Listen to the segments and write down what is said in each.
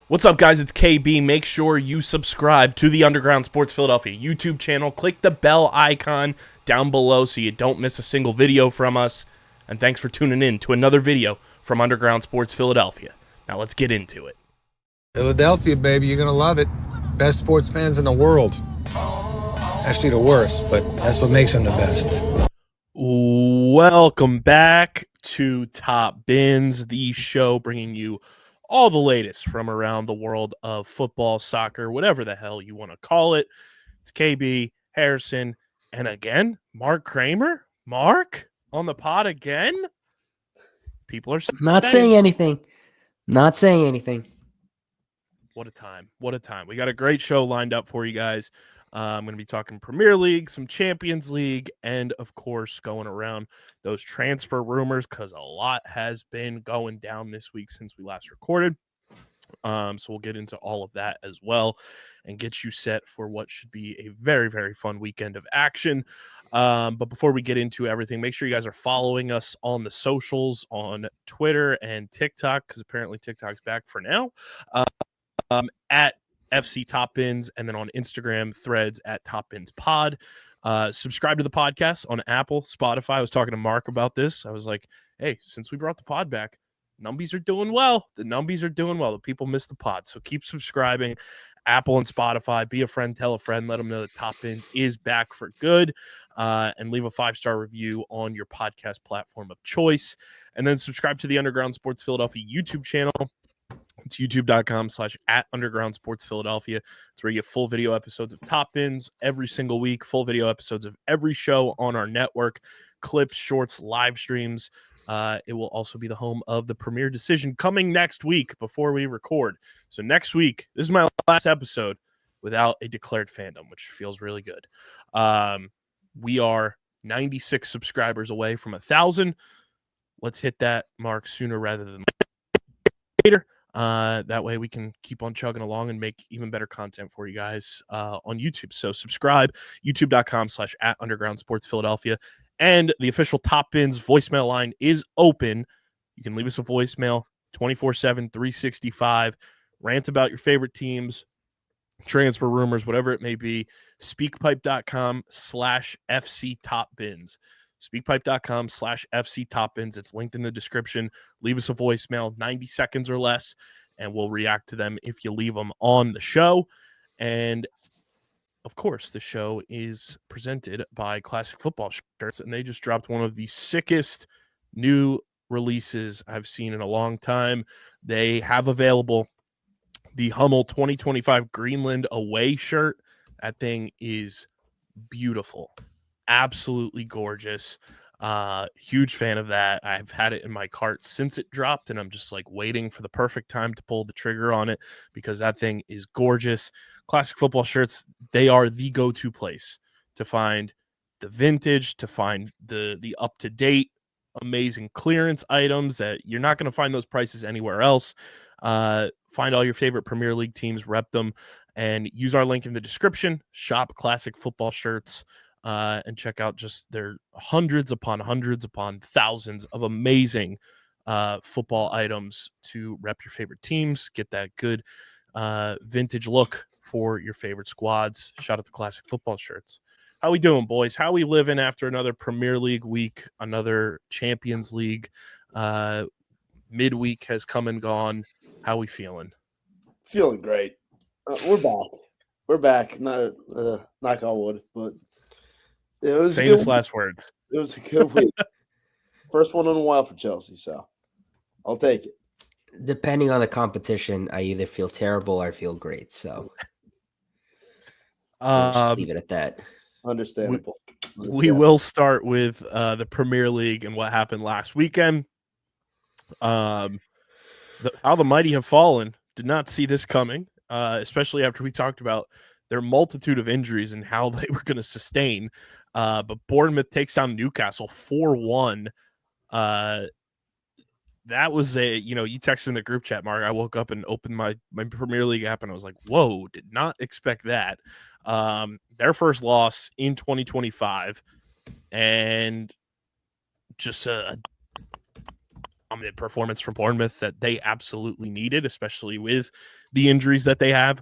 What's up, guys? It's KB. Make sure you subscribe to the Underground Sports Philadelphia YouTube channel. Click the bell icon down below so you don't miss a single video from us. And thanks for tuning in to another video from Underground Sports Philadelphia. Now let's get into it. Philadelphia, baby, you're going to love it. Best sports fans in the world. Actually, the worst, but that's what makes them the best. Welcome back to Top Bins, the show bringing you all the latest from around the world of football, soccer, whatever the hell you want to call it. It's KB, Harrison, and again, Mark Kramer. Mark on the pod again. People are not saying anything. Not saying anything. What a time. What a time. We got a great show lined up for you guys. I'm going to be talking Premier League, some Champions League, and, of course, going around those transfer rumors because a lot has been going down this week since we last recorded. So we'll get into all of that as well and get you set for what should be a very, very fun weekend of action. But before we get into everything, make sure you guys are following us on the socials on Twitter and TikTok because apparently TikTok's back for now. At FC Top Bins, and then on Instagram, Threads at Top Bins Pod. Subscribe to the podcast on Apple, Spotify. I was talking to Mark about this. I was like, hey, since we brought the pod back, numbies are doing well. The numbies are doing well. The people miss the pod. So keep subscribing. Apple and Spotify. Be a friend, tell a friend, let them know that Top Bins is back for good. And leave a 5-star review on your podcast platform of choice. And then subscribe to the Underground Sports Philadelphia YouTube channel. It's youtube.com/@Underground Sports Philadelphia. It's where you get full video episodes of Top Bins every single week, full video episodes of every show on our network, clips, shorts, live streams. It will also be the home of the Premier Decision coming next week before we record. So next week, this is my last episode without a declared fandom, which feels really good. We are 96 subscribers away from 1,000. Let's hit that mark sooner rather than later. That way we can keep on chugging along and make even better content for you guys on YouTube. So subscribe, youtube.com/@Underground Sports Philadelphia. And the official Top Bins voicemail line is open. You can leave us a voicemail 24/7, 365. Rant about your favorite teams, transfer rumors, whatever it may be. Speakpipe.com/FC Top Bins. Speakpipe.com/FC Top Bins. It's linked in the description. Leave us a voicemail, 90 seconds or less, and we'll react to them if you leave them on the show. And, of course, the show is presented by Classic Football Shirts, and they just dropped one of the sickest new releases I've seen in a long time. They have available the Hummel 2025 Greenland away shirt. That thing is beautiful. Absolutely gorgeous. Huge fan of that. I've had it in my cart since it dropped, and I'm just like waiting for the perfect time to pull the trigger on it because that thing is gorgeous. Classic Football Shirts, they are the go-to place to find the vintage, to find the up-to-date, amazing clearance items that you're not going to find those prices anywhere else. Find all your favorite Premier League teams, rep them, and use our link in the description. Shop Classic Football Shirts. And check out just their hundreds upon thousands of amazing football items to rep your favorite teams, get that good vintage look for your favorite squads. Shout out to Classic Football Shirts. How we doing, boys? How we living after another Premier League week, another Champions League midweek has come and gone. How we feeling? Feeling great. We're back. We're back. Not knock on wood, but it was famous last words. It was a good week. First one in a while for Chelsea, so I'll take it. Depending on the competition, I either feel terrible or I feel great. So I'll just leave it at that. Understandable. We will start with the Premier League and what happened last weekend. How the mighty have fallen. Did not see this coming, especially after we talked about their multitude of injuries and how they were going to sustain. But Bournemouth takes down Newcastle 4-1. That was you texted in the group chat, Mark. I woke up and opened my Premier League app and I was like, whoa, did not expect that. Their first loss in 2025 and just a dominant performance from Bournemouth that they absolutely needed, especially with the injuries that they have.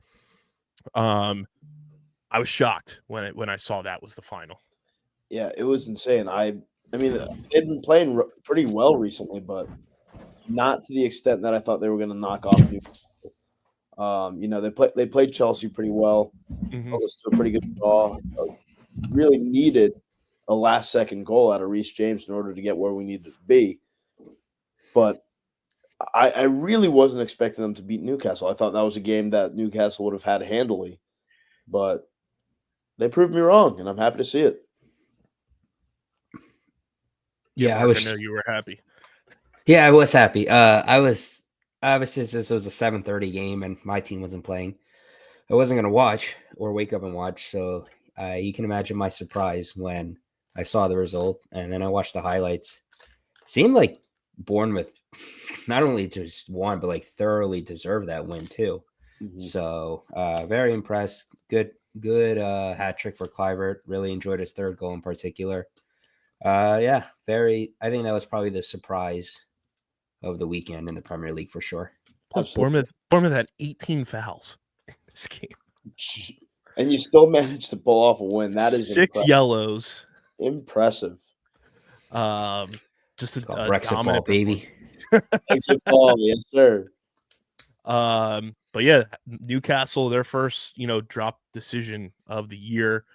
I was shocked when I saw that was the final. Yeah, it was insane. I mean, they've been playing pretty well recently, but not to the extent that I thought they were going to knock off Newcastle. They played Chelsea pretty well. Held us to a pretty good draw. Really needed a last-second goal out of Reece James in order to get where we needed to be. But I really wasn't expecting them to beat Newcastle. I thought that was a game that Newcastle would have had handily. But they proved me wrong, and I'm happy to see it. Yeah, Mark, I know you were happy. Yeah, I was happy. I was obviously since it was a 7:30 game and my team wasn't playing, I wasn't gonna watch or wake up and watch. So you can imagine my surprise when I saw the result, and then I watched the highlights. Seemed like Bournemouth not only just won, but like thoroughly deserved that win too. Mhm. So very impressed. Good hat trick for Kluivert. Really enjoyed his third goal in particular. I think that was probably the surprise of the weekend in the Premier League for sure. Plus, Bournemouth had 18 fouls in this game. And you still managed to pull off a win. That is 6 yellows. Impressive. Brexit Just a ball, dominant baby. Brexit ball, yes, sir. But yeah, Newcastle, their first, drop decision of the year.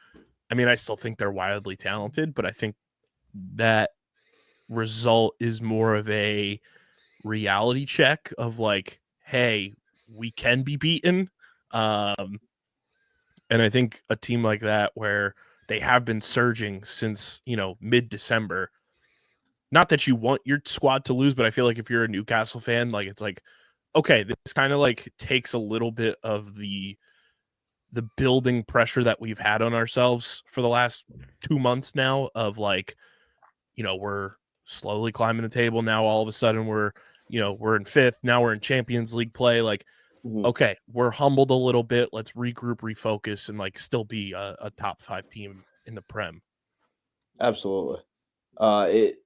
I mean, I still think they're wildly talented, but I think that result is more of a reality check of like, hey, we can be beaten. And I think a team like that where they have been surging since, mid-December, not that you want your squad to lose, but I feel like if you're a Newcastle fan, like it's like, okay, this kind of like takes a little bit of the building pressure that we've had on ourselves for the last 2 months now of like, we're slowly climbing the table. Now all of a sudden we're in 5th. Now we're in Champions League play. Like, okay, we're humbled a little bit. Let's regroup, refocus, and like still be a top 5 team in the Prem. Absolutely.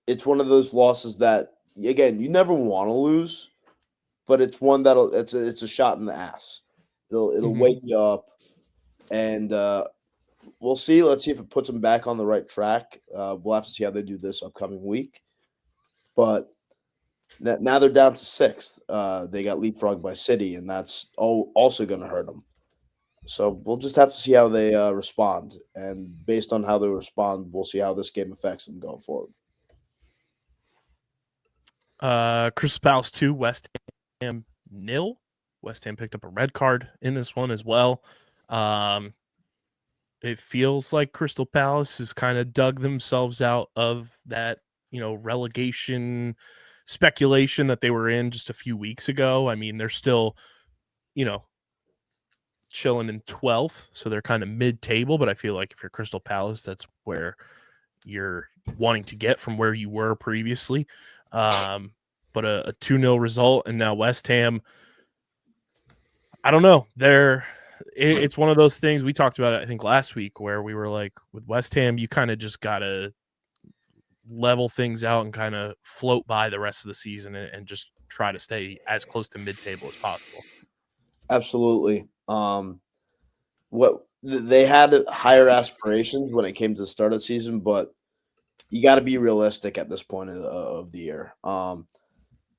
It's one of those losses that, again, you never want to lose, but it's one it's a shot in the ass. It'll wake you up, and we'll see. Let's see if it puts them back on the right track. We'll have to see how they do this upcoming week. But now they're down to 6th. They got leapfrogged by City, and that's also going to hurt them. So we'll just have to see how they respond. And based on how they respond, we'll see how this game affects them going forward. Crystal Palace 2, West Ham 0. West Ham picked up a red card in this one as well. It feels like Crystal Palace has kind of dug themselves out of that, relegation speculation that they were in just a few weeks ago. I mean, they're still, chilling in 12th, so they're kind of mid-table, but I feel like if you're Crystal Palace, that's where you're wanting to get from where you were previously. But a 2-0 result, and now West Ham, I don't know. It's one of those things we talked about, I think, last week, where we were like, with West Ham, you kind of just got to level things out and kind of float by the rest of the season and just try to stay as close to mid-table as possible. Absolutely. What they had higher aspirations when it came to the start of the season, but you got to be realistic at this point of the year.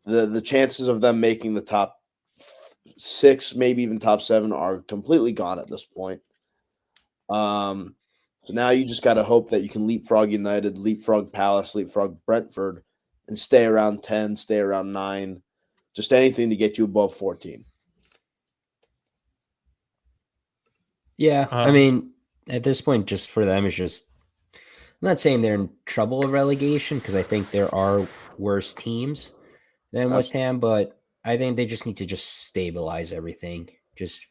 The chances of them making the top 6, maybe even top 7, are completely gone at this point. So now you just got to hope that you can leapfrog United, leapfrog Palace, leapfrog Brentford, and stay around 10, stay around 9, just anything to get you above 14. Yeah, I mean, at this point, just for them, it's just, I'm not saying they're in trouble of relegation, because I think there are worse teams than West Ham, but I think they just need to just stabilize everything. Just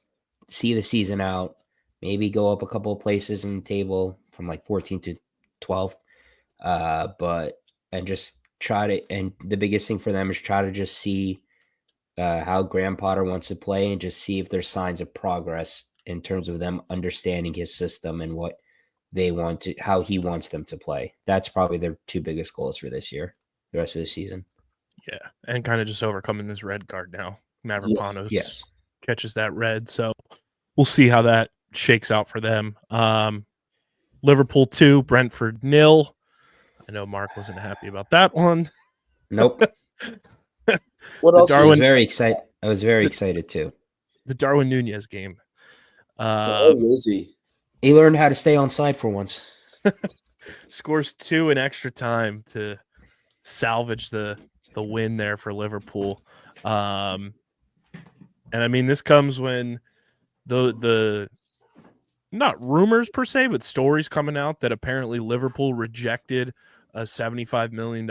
see the season out, maybe go up a couple of places in the table from like 14 to 12th, and just try to, and the biggest thing for them is try to just see how Graham Potter wants to play and just see if there's signs of progress in terms of them understanding his system and what they want to, how he wants them to play. That's probably their 2 biggest goals for this year, the rest of the season. Yeah, and kind of just overcoming this red card now. Mavropanos. Yes. catches that red. So we'll see how that shakes out for them. Liverpool 2, Brentford 0. I know Mark wasn't happy about that one. Nope. What else? I was very excited too. The Darwin Nunez game. Is he? He learned how to stay on side for once. Scores 2 in extra time to salvage the win there for Liverpool. And I mean, this comes when the not rumors per se, but stories coming out that apparently Liverpool rejected a $75 million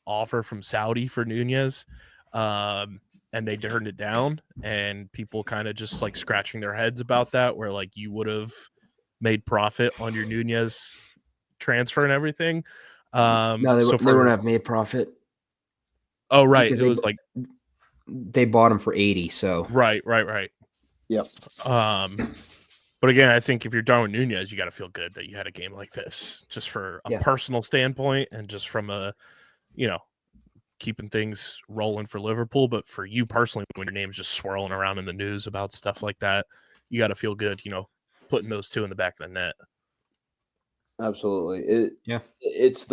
offer from Saudi for Nunez. And they turned it down, and people kind of just like scratching their heads about that, where like you would have made profit on your Nunez transfer and everything. No, they wouldn't have made profit. Oh, right. It was like they bought him for 80. So right. Yep. But again, I think if you're Darwin Nunez, you got to feel good that you had a game like this, just for a personal standpoint and just from a, keeping things rolling for Liverpool. But for you personally, when your name's just swirling around in the news about stuff like that, you got to feel good, putting those 2 in the back of the net. Absolutely. It's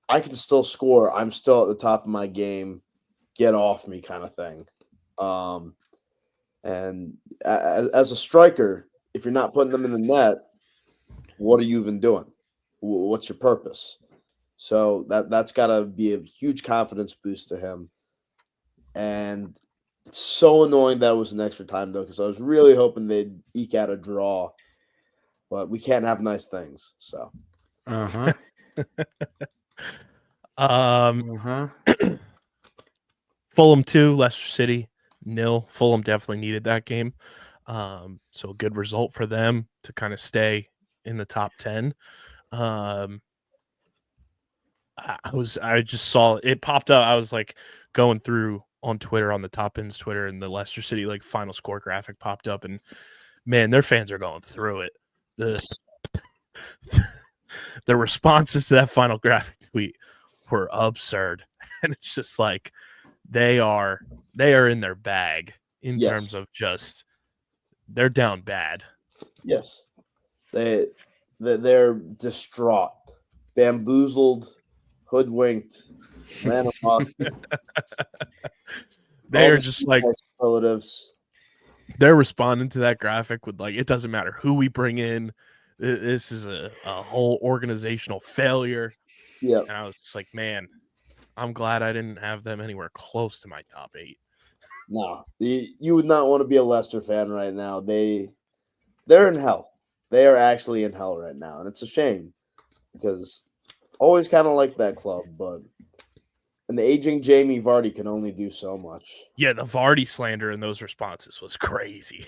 I can still score. I'm still at the top of my game. Get off me kind of thing. And as a striker, if you're not putting them in the net, what are you even doing? What's your purpose? So that's got to be a huge confidence boost to him. And it's so annoying that it was an extra time, though, because I was really hoping they'd eke out a draw. But we can't have nice things. So. Fulham 2, Leicester City 0. Fulham definitely needed that game. So a good result for them to kind of stay in the top 10. I just saw it popped up. I was like going through on Twitter, on the Top Ends Twitter, and the Leicester City like final score graphic popped up, and man, their fans are going through it. The responses to that final graphic tweet were absurd, and it's just like they are in their bag in terms of just they're down bad. Yes, they're distraught, bamboozled, hoodwinked, ran amok. They are just like relatives. They're responding to that graphic with like, it doesn't matter who we bring in. This is a whole organizational failure. Yeah. And I was just like, man, I'm glad I didn't have them anywhere close to my top 8. No, you would not want to be a Leicester fan right now. They're in hell. They are actually in hell right now. And it's a shame because always kind of like that club, but an aging Jamie Vardy can only do so much. Yeah, the Vardy slander in those responses was crazy.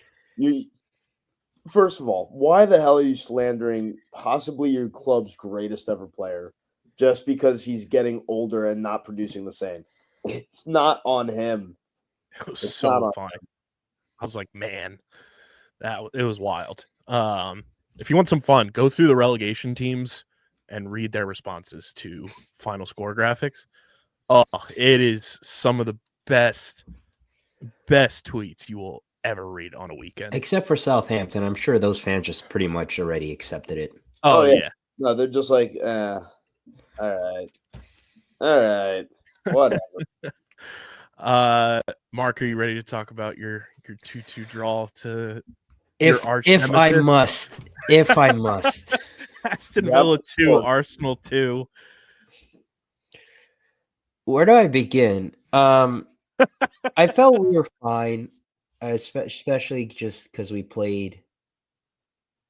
First of all, why the hell are you slandering possibly your club's greatest ever player just because he's getting older and not producing the same? It's not on him. It was so fun. I was like, man, it was wild. If you want some fun, go through the relegation teams and read their responses to final score graphics. Oh, it is some of the best tweets you will ever read on a weekend. Except for Southampton. I'm sure those fans just pretty much already accepted it. Oh yeah. No, they're just like, all right, whatever. Mark, are you ready to talk about your 2-2 draw to if I must. Aston Villa 2, Arsenal 2. Where do I begin? I felt we were fine, especially just because we played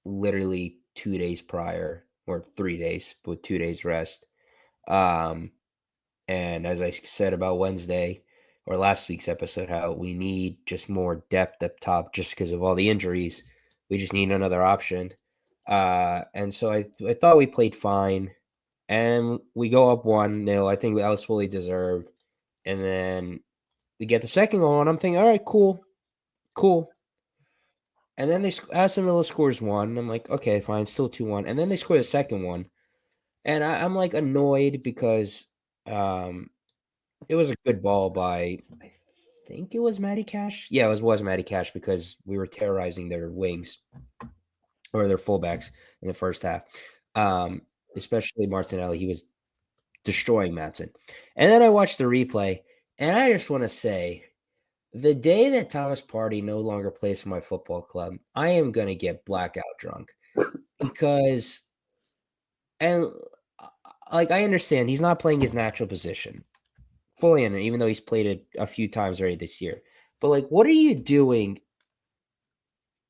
literally 2 days prior, or 3 days with 2 days rest. And as I said about Wednesday or last week's episode, how we need just more depth up top just because of all the injuries. We just need another option. And so I thought we played fine. And we go up 1-0. I think that was fully deserved. And then we get the second goal, and I'm thinking, all right, cool. And then Aston Villa scores 1. And I'm like, okay, fine, still 2-1. And then they score the second one. And I'm like annoyed because it was a good ball by, I think it was Matty Cash. Yeah, it was Matty Cash because we were terrorizing their wings or their fullbacks in the first half. Especially Martinelli. He was destroying Maatsen. And then I watched the replay, and I just want to say, the day that Thomas Partey no longer plays for my football club, I am going to get blackout drunk because, and like, I understand he's not playing his natural position fully in it, even though he's played it a few times already this year. But like, what are you doing?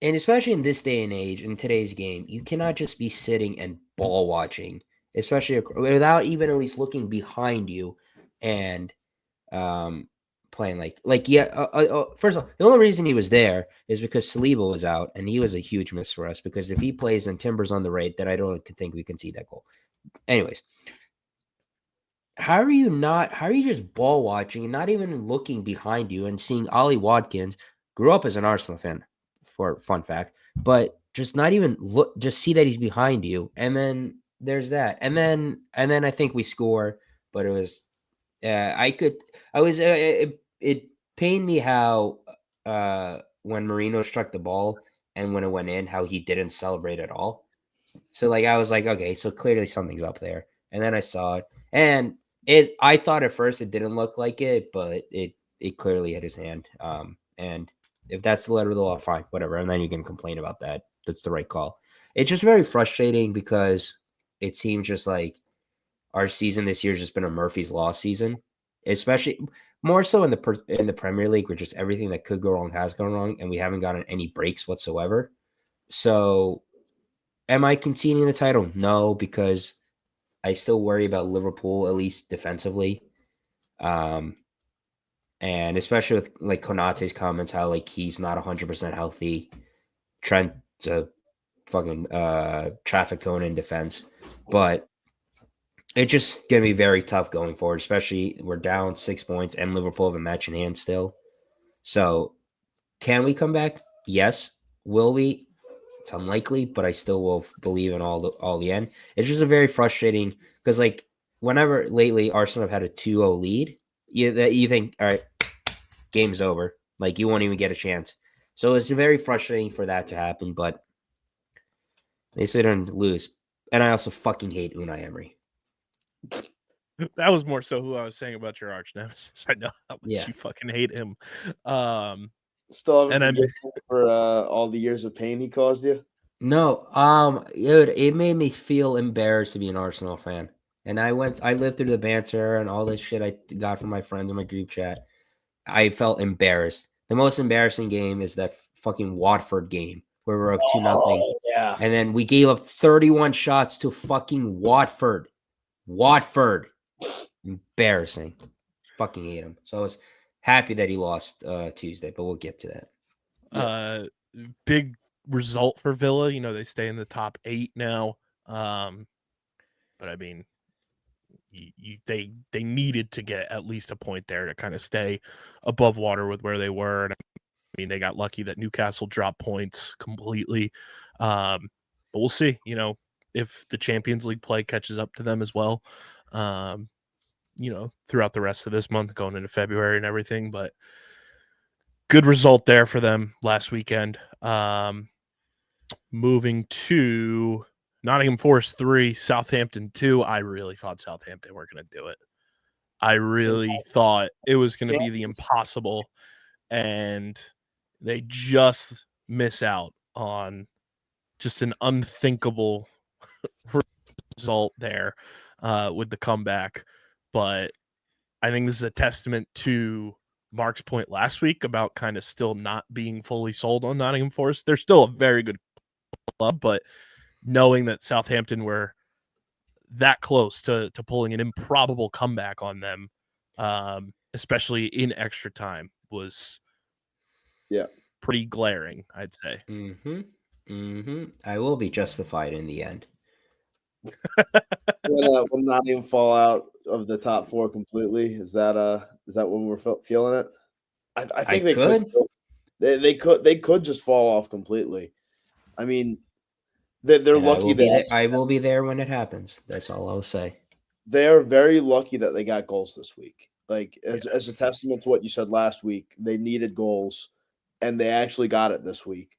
And especially in this day and age, in today's game, you cannot just be sitting and ball watching, especially without even at least looking behind you and playing first of all, the only reason he was there is because Saliba was out, and he was a huge miss for us because if he plays and Timber's on the right, then I don't think we can see that goal. Anyways, how are you just ball watching and not even looking behind you and seeing Ollie Watkins grew up as an Arsenal fan, for fun fact, but just not even look, just see that he's behind you, and then there's that, and then I think we score, but it was it pained me how when Marino struck the ball and when it went in, how he didn't celebrate at all. So like I was like, okay, so clearly something's up there. And then I saw it, and I thought at first it didn't look like it, but it clearly hit his hand. And if that's the letter of the law, fine, whatever. And then you can complain about that. That's the right call. It's just very frustrating because it seems just like our season this year has just been a Murphy's Law season, especially more so in the Premier League, where just everything that could go wrong has gone wrong, and we haven't gotten any breaks whatsoever. So, am I conceding the title? No, because I still worry about Liverpool, at least defensively. And especially with like Konate's comments, how like he's not 100% healthy. Trent's a fucking traffic cone in defense, but it's just going to be very tough going forward, especially we're down 6 points and Liverpool have a match in hand still. So can we come back? Yes. Will we? It's unlikely, but I still will believe in all the end. It's just a very frustrating because like whenever lately Arsenal have had a 2-0 lead, you think, all right, game's over. Like you won't even get a chance. So it's very frustrating for that to happen, but at least we didn't lose. And I also fucking hate Unai Emery. That was more so who I was saying about your arch nemesis. I know how much you fucking hate him. Still haven't forgiven him for all the years of pain he caused you? No, it made me feel embarrassed to be an Arsenal fan. And I lived through the banter and all this shit I got from my friends in my group chat. I felt embarrassed. The most embarrassing game is that fucking Watford game where we're up 2-0. Yeah. And then we gave up 31 shots to fucking Watford. Embarrassing. Fucking hate him. So I was happy that he lost Tuesday, but we'll get to that. Big result for Villa. You know, they stay in the top 8 now. But I mean, they needed to get at least a point there to kind of stay above water with where they were. And I mean, they got lucky that Newcastle dropped points completely. But we'll see, you know, if the Champions League play catches up to them as well, you know, throughout the rest of this month, going into February and everything. But good result there for them last weekend. Moving to Nottingham Forest 3, Southampton 2. I really thought Southampton were going to do it. I really thought it was going to be the impossible, and they just miss out on just an unthinkable result there with the comeback. But I think this is a testament to Mark's point last week about kind of still not being fully sold on Nottingham Forest. They're still a very good club, but knowing that Southampton were that close to pulling an improbable comeback on them, especially in extra time, was pretty glaring, I'd say. I will be justified in the end. Will not even fall out of the top 4 completely. Is that when we're feeling it? I think they could. They could just fall off completely. I mean, they're lucky that I will be there when it happens. That's all I'll say. They are very lucky that they got goals this week. Like as a testament to what you said last week, they needed goals, and they actually got it this week.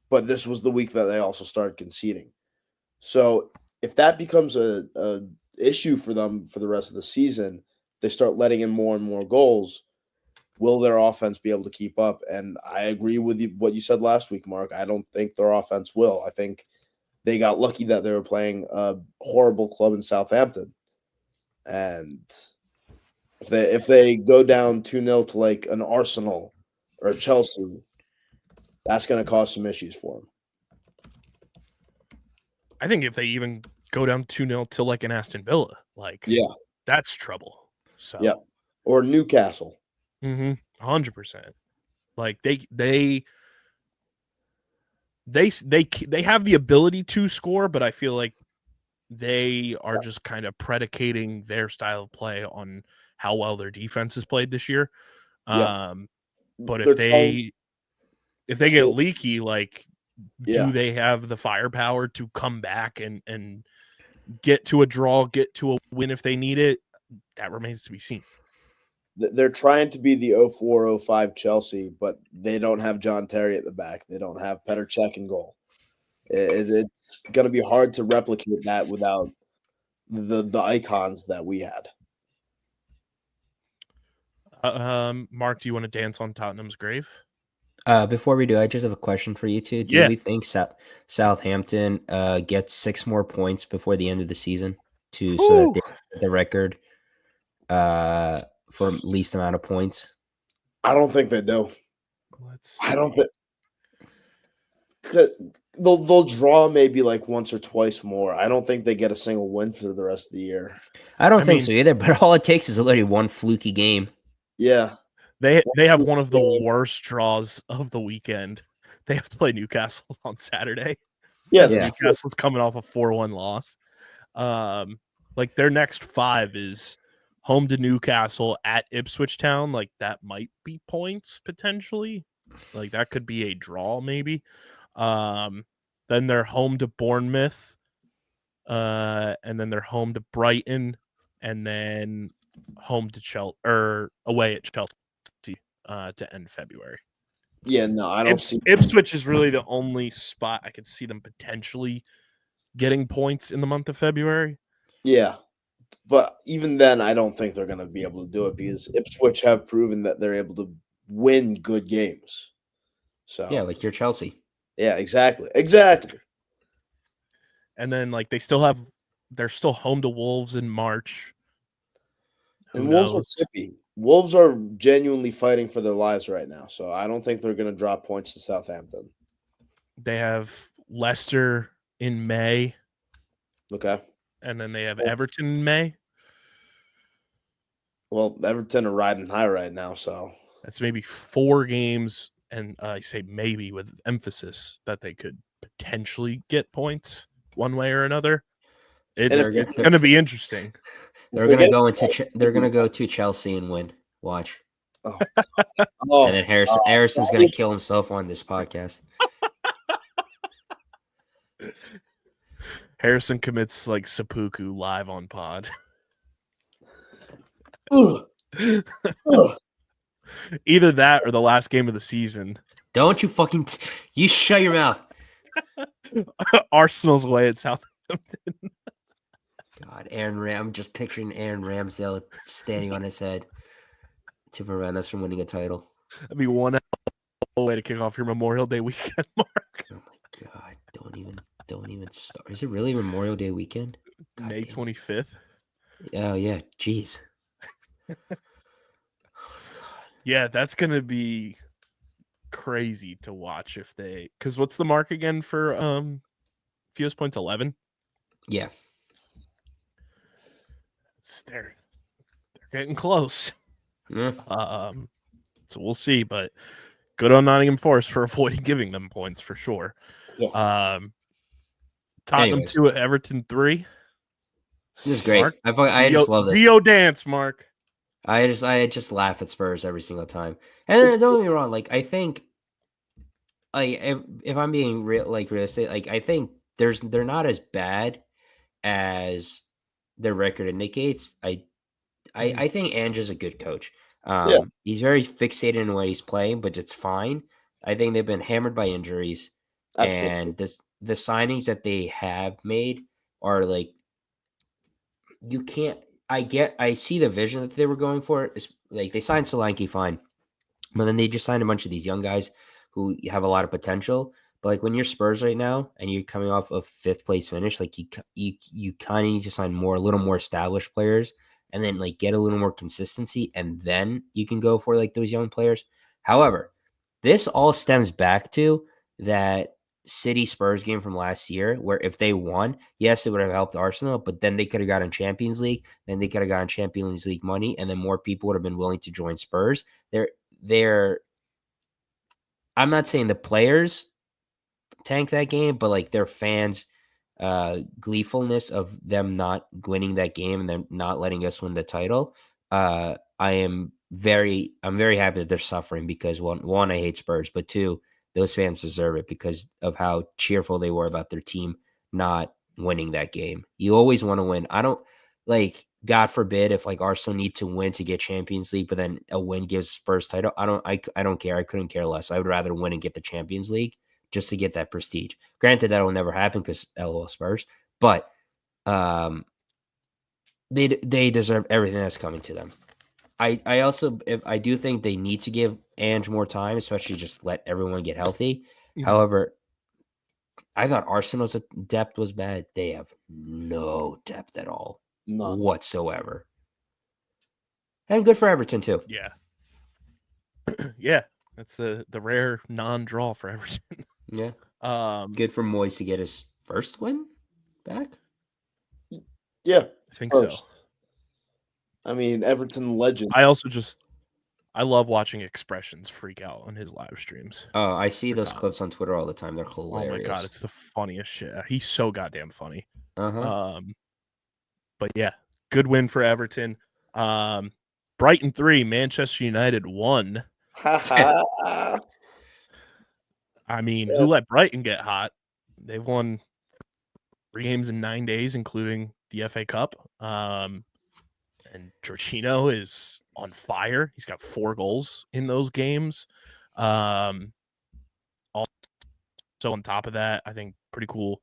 But this was the week that they also started conceding. So if that becomes a issue for them for the rest of the season, they start letting in more and more goals. Will their offense be able to keep up? And I agree with what you said last week, Mark. I don't think their offense will. I think they got lucky that they were playing a horrible club in Southampton. And if they go down 2-0 to like an Arsenal or a Chelsea, that's going to cause some issues for them. I think if they even go down 2-0 to like an Aston Villa, that's trouble. So yeah, or Newcastle. 100%. Like they have the ability to score, but I feel like they are just kind of predicating their style of play on how well their defense has played this year. But if they get leaky, like, do they have the firepower to come back and get to a draw, get to a win if they need it? That remains to be seen. They're trying to be the 04-05 Chelsea, but they don't have John Terry at the back. They don't have Petr Cech in goal. It's going to be hard to replicate that without the icons that we had. Mark, do you want to dance on Tottenham's grave? Before we do, I just have a question for you two. Do we think Southampton gets 6 more points before the end of the season so that they get the record for least amount of points? I don't think they do. I don't think they'll draw maybe like once or twice more. I don't think they get a single win for the rest of the year. I don't think so either, but all it takes is literally one fluky game. Yeah. They have one of the worst draws of the weekend. They have to play Newcastle on Saturday. Yes, Newcastle's coming off a 4-1 loss. Like their next 5 is home to Newcastle, at Ipswich Town. Like that might be points potentially. Like that could be a draw maybe. Then they're home to Bournemouth, and then they're home to Brighton, and then home to Chelsea or away at Chelsea to end February. Yeah, no, I don't see Ipswich is really the only spot I could see them potentially getting points in the month of February. Yeah, but even then, I don't think they're going to be able to do it because Ipswich have proven that they're able to win good games. So yeah, like your Chelsea. Yeah, exactly. And then like they're still home to Wolves in March. And Wolves are tippy. Wolves are genuinely fighting for their lives right now, so I don't think they're going to drop points to Southampton. They have Leicester in May. Okay. And then they have Everton in May. Well, Everton are riding high right now, so that's maybe 4 games, and I say maybe with emphasis that they could potentially get points one way or another. It's going to be interesting. They're going to go to Chelsea and win. Watch. And then Harrison's going to kill himself on this podcast. Harrison commits like seppuku live on pod. Either that or the last game of the season. Don't you you shut your mouth. Arsenal's away at Southampton. God, I'm just picturing Aaron Ramsdale standing on his head to prevent us from winning a title. That'd be one way to kick off your Memorial Day weekend, Mark. Oh my God! Don't even start. Is it really Memorial Day weekend? God, May 25th. Oh yeah, jeez. Yeah, that's gonna be crazy to watch because what's the mark again for Fewest points? 11. Yeah. They're getting close. Yeah. So we'll see, but good on Nottingham Forest for avoiding giving them points for sure. Yeah. Tottenham 2, Everton 3. This is great. I just love this. Dio dance, Mark. I just laugh at Spurs every single time. And don't get me wrong, like I think, like if I'm being realistic, like I think they're not as bad as their record indicates. I think Ange is a good coach. Yeah. He's very fixated in the way he's playing, but it's fine. I think they've been hammered by injuries, Absolutely. and the signings that they have made are like you can't. I see the vision that they were going for. It's like they signed Solanke, fine, but then they just signed a bunch of these young guys who have a lot of potential. But like when you're Spurs right now and you're coming off a 5th place finish, like you kind of need to sign a little more established players, and then like get a little more consistency, and then you can go for like those young players. However, this all stems back to that City Spurs game from last year, where if they won, yes, it would have helped Arsenal, but then they could have gotten Champions League, then they could have gotten Champions League money, and then more people would have been willing to join Spurs. They're I'm not saying the players tank that game, but like their fans' gleefulness of them not winning that game and them not letting us win the title. I'm very happy that they're suffering because one, I hate Spurs, but two, those fans deserve it because of how cheerful they were about their team not winning that game. You always want to win. I don't like, God forbid, if like Arsenal need to win to get Champions League, but then a win gives Spurs title. I don't care. I couldn't care less. I would rather win and get the Champions League just to get that prestige. Granted, that will never happen because LOL Spurs, but they deserve everything that's coming to them. I also I do think they need to give Ange more time, especially just let everyone get healthy. Mhm. However, I thought Arsenal's depth was bad. They have no depth at all. None. Whatsoever. And good for Everton too. Yeah. Yeah. That's the rare non-draw for Everton. Yeah. Good for Moyes to get his first win back. Yeah. I think so. I mean, Everton legend. I love watching expressions freak out on his live streams. Oh, I see those clips on Twitter all the time. They're hilarious. Oh my God, it's the funniest shit. He's so goddamn funny. Uh-huh. But yeah, good win for Everton. Brighton 3, Manchester United 1. I mean, who let Brighton get hot? They've won 3 games in 9 days, including the FA Cup. And Jorginho is on fire. He's got 4 goals in those games. Also on top of that, I think pretty cool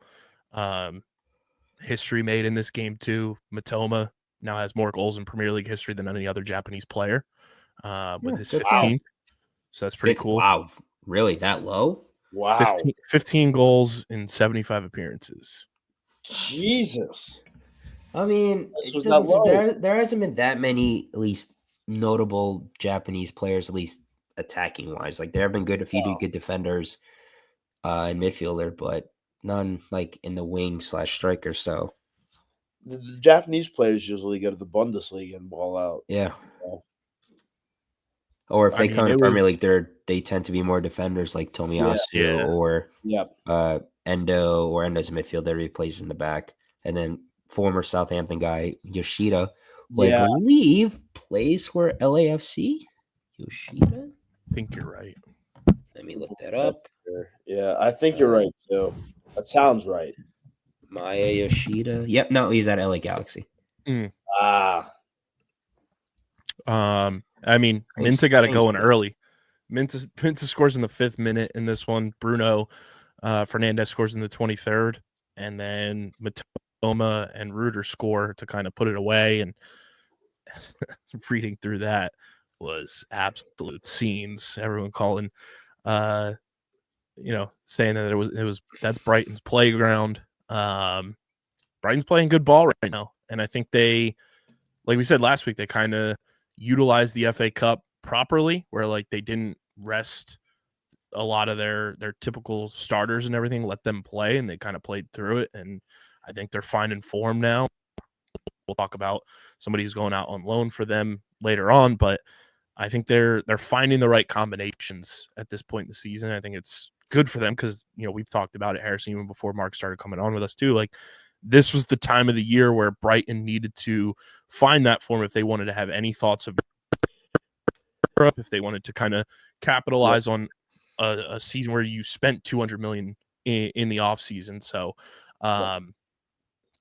history made in this game too. Mitoma now has more goals in Premier League history than any other Japanese player with his 15. So that's pretty cool. Wow. Really? That low? Wow. 15 goals in 75 appearances. Jesus. I mean, there hasn't been that many, at least notable Japanese players, at least attacking wise. Like there have been a few good defenders in midfielder, but none like in the wing / striker. So the Japanese players usually go to the Bundesliga and ball out. Yeah. Or if they come to Premier League, they tend to be more defenders like Tomiyasu or Endo, or Endo's a midfielder. He plays in the back. And then former Southampton guy, Yoshida, who I believe plays for LAFC. Yoshida? I think you're right. Let me look that up. Yeah, I think you're right, too. That sounds right. Maya Yoshida. Yep, no, he's at LA Galaxy. I mean, Minta got to go in early. Minta scores in the 5th minute in this one. Bruno Fernandes scores in the 23rd. And then Mitoma and Ruder score to kind of put it away. And reading through that was absolute scenes. Everyone calling, saying that that's Brighton's playground. Brighton's playing good ball right now. And I think they, like we said last week, they kind of utilized the FA Cup properly, where like they didn't rest a lot of their typical starters and everything, let them play, and they kind of played through it. And I think they're finding form now. We'll talk about somebody who's going out on loan for them later on, but I think they're finding the right combinations at this point in the season. I think it's good for them because, we've talked about it, Harrison, even before Mark started coming on with us too. Like, this was the time of the year where Brighton needed to find that form if they wanted to have any thoughts of Europe, if they wanted to kind of capitalize on a season where you spent $200 million in the off season. So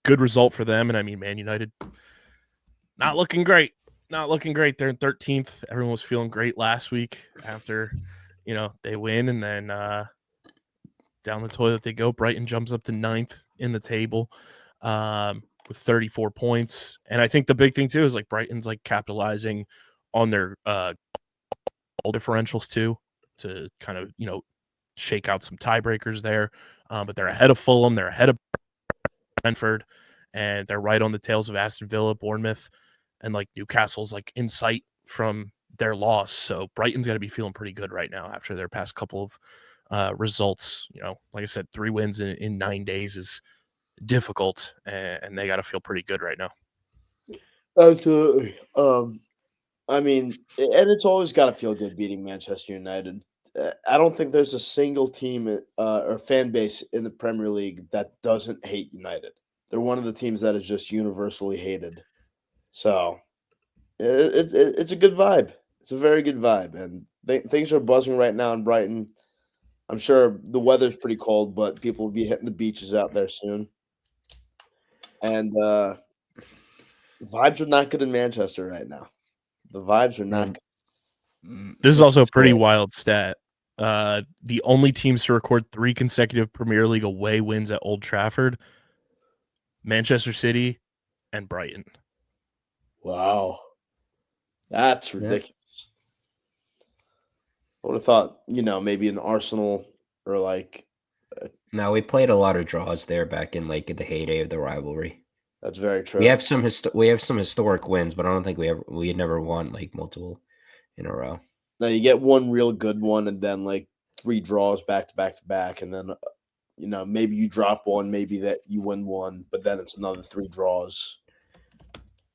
good result for them. And I mean, Man United not looking great. not looking great. They're in 13th. Everyone was feeling great last week after, they win, and then down the toilet they go. Brighton jumps up to 9th in the table with 34 points. And I think the big thing too is like Brighton's like capitalizing on their goal differentials too to kind of, shake out some tiebreakers there. But they're ahead of Fulham. They're ahead of Brentford, and they're right on the tails of Aston Villa, Bournemouth, and like Newcastle's like in sight from their loss. So Brighton's got to be feeling pretty good right now after their past couple of results. Like I said, 3 wins in 9 days is difficult, and they got to feel pretty good right now. Absolutely. I mean, and it's always got to feel good beating Manchester United. I don't think there's a single team or fan base in the Premier League that doesn't hate United. They're one of the teams that is just universally hated. So it's a good vibe. It's a very good vibe, and things are buzzing right now in Brighton. I'm sure the weather's pretty cold, but people will be hitting the beaches out there soon. And vibes are not good in Manchester right now. The vibes are not good. This is also a pretty wild stat. The only teams to record 3 consecutive Premier League away wins at Old Trafford: Manchester City and Brighton. Wow. That's ridiculous. I would have thought, maybe an Arsenal or like. No, we played a lot of draws there back in like the heyday of the rivalry. That's very true. We have some historic wins, but I don't think we had never won like multiple in a row. Now you get one real good one, and then like 3 draws back to back to back, and then maybe you drop one, maybe that you win one, but then it's another 3 draws.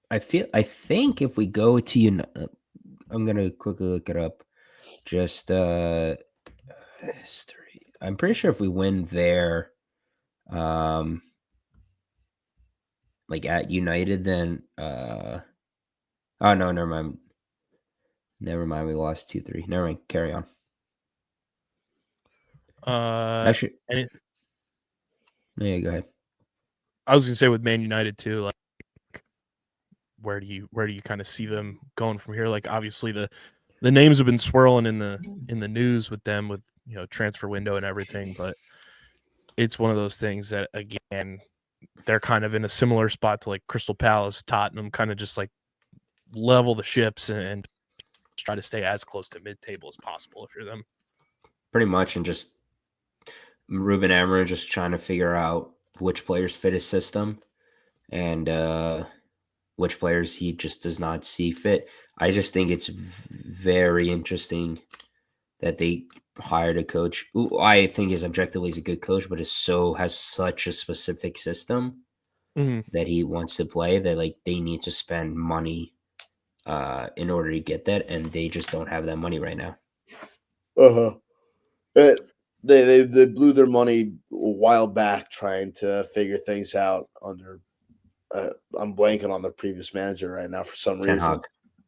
I think if we go to I'm gonna quickly look it up. Just history. I'm pretty sure if we win there, like at United, then oh no, never mind. Never mind, we lost 2-3. Never mind, carry on. Actually, yeah, go ahead. I was gonna say with Man United too, like where do you kind of see them going from here? Like obviously the names have been swirling in the news with them with transfer window and everything, but it's one of those things that again they're kind of in a similar spot to like Crystal Palace, Tottenham, kind of just like level the ships and try to stay as close to mid-table as possible if you're them. Pretty much, and just Ruben Amorim just trying to figure out which players fit his system and which players he just does not see fit. I just think it's very interesting that they hired a coach who I think is objectively is a good coach, but has such a specific system that he wants to play that like they need to spend money in order to get that, and they just don't have that money right now. They blew their money a while back trying to figure things out under. I'm blanking on the previous manager right now for some reason.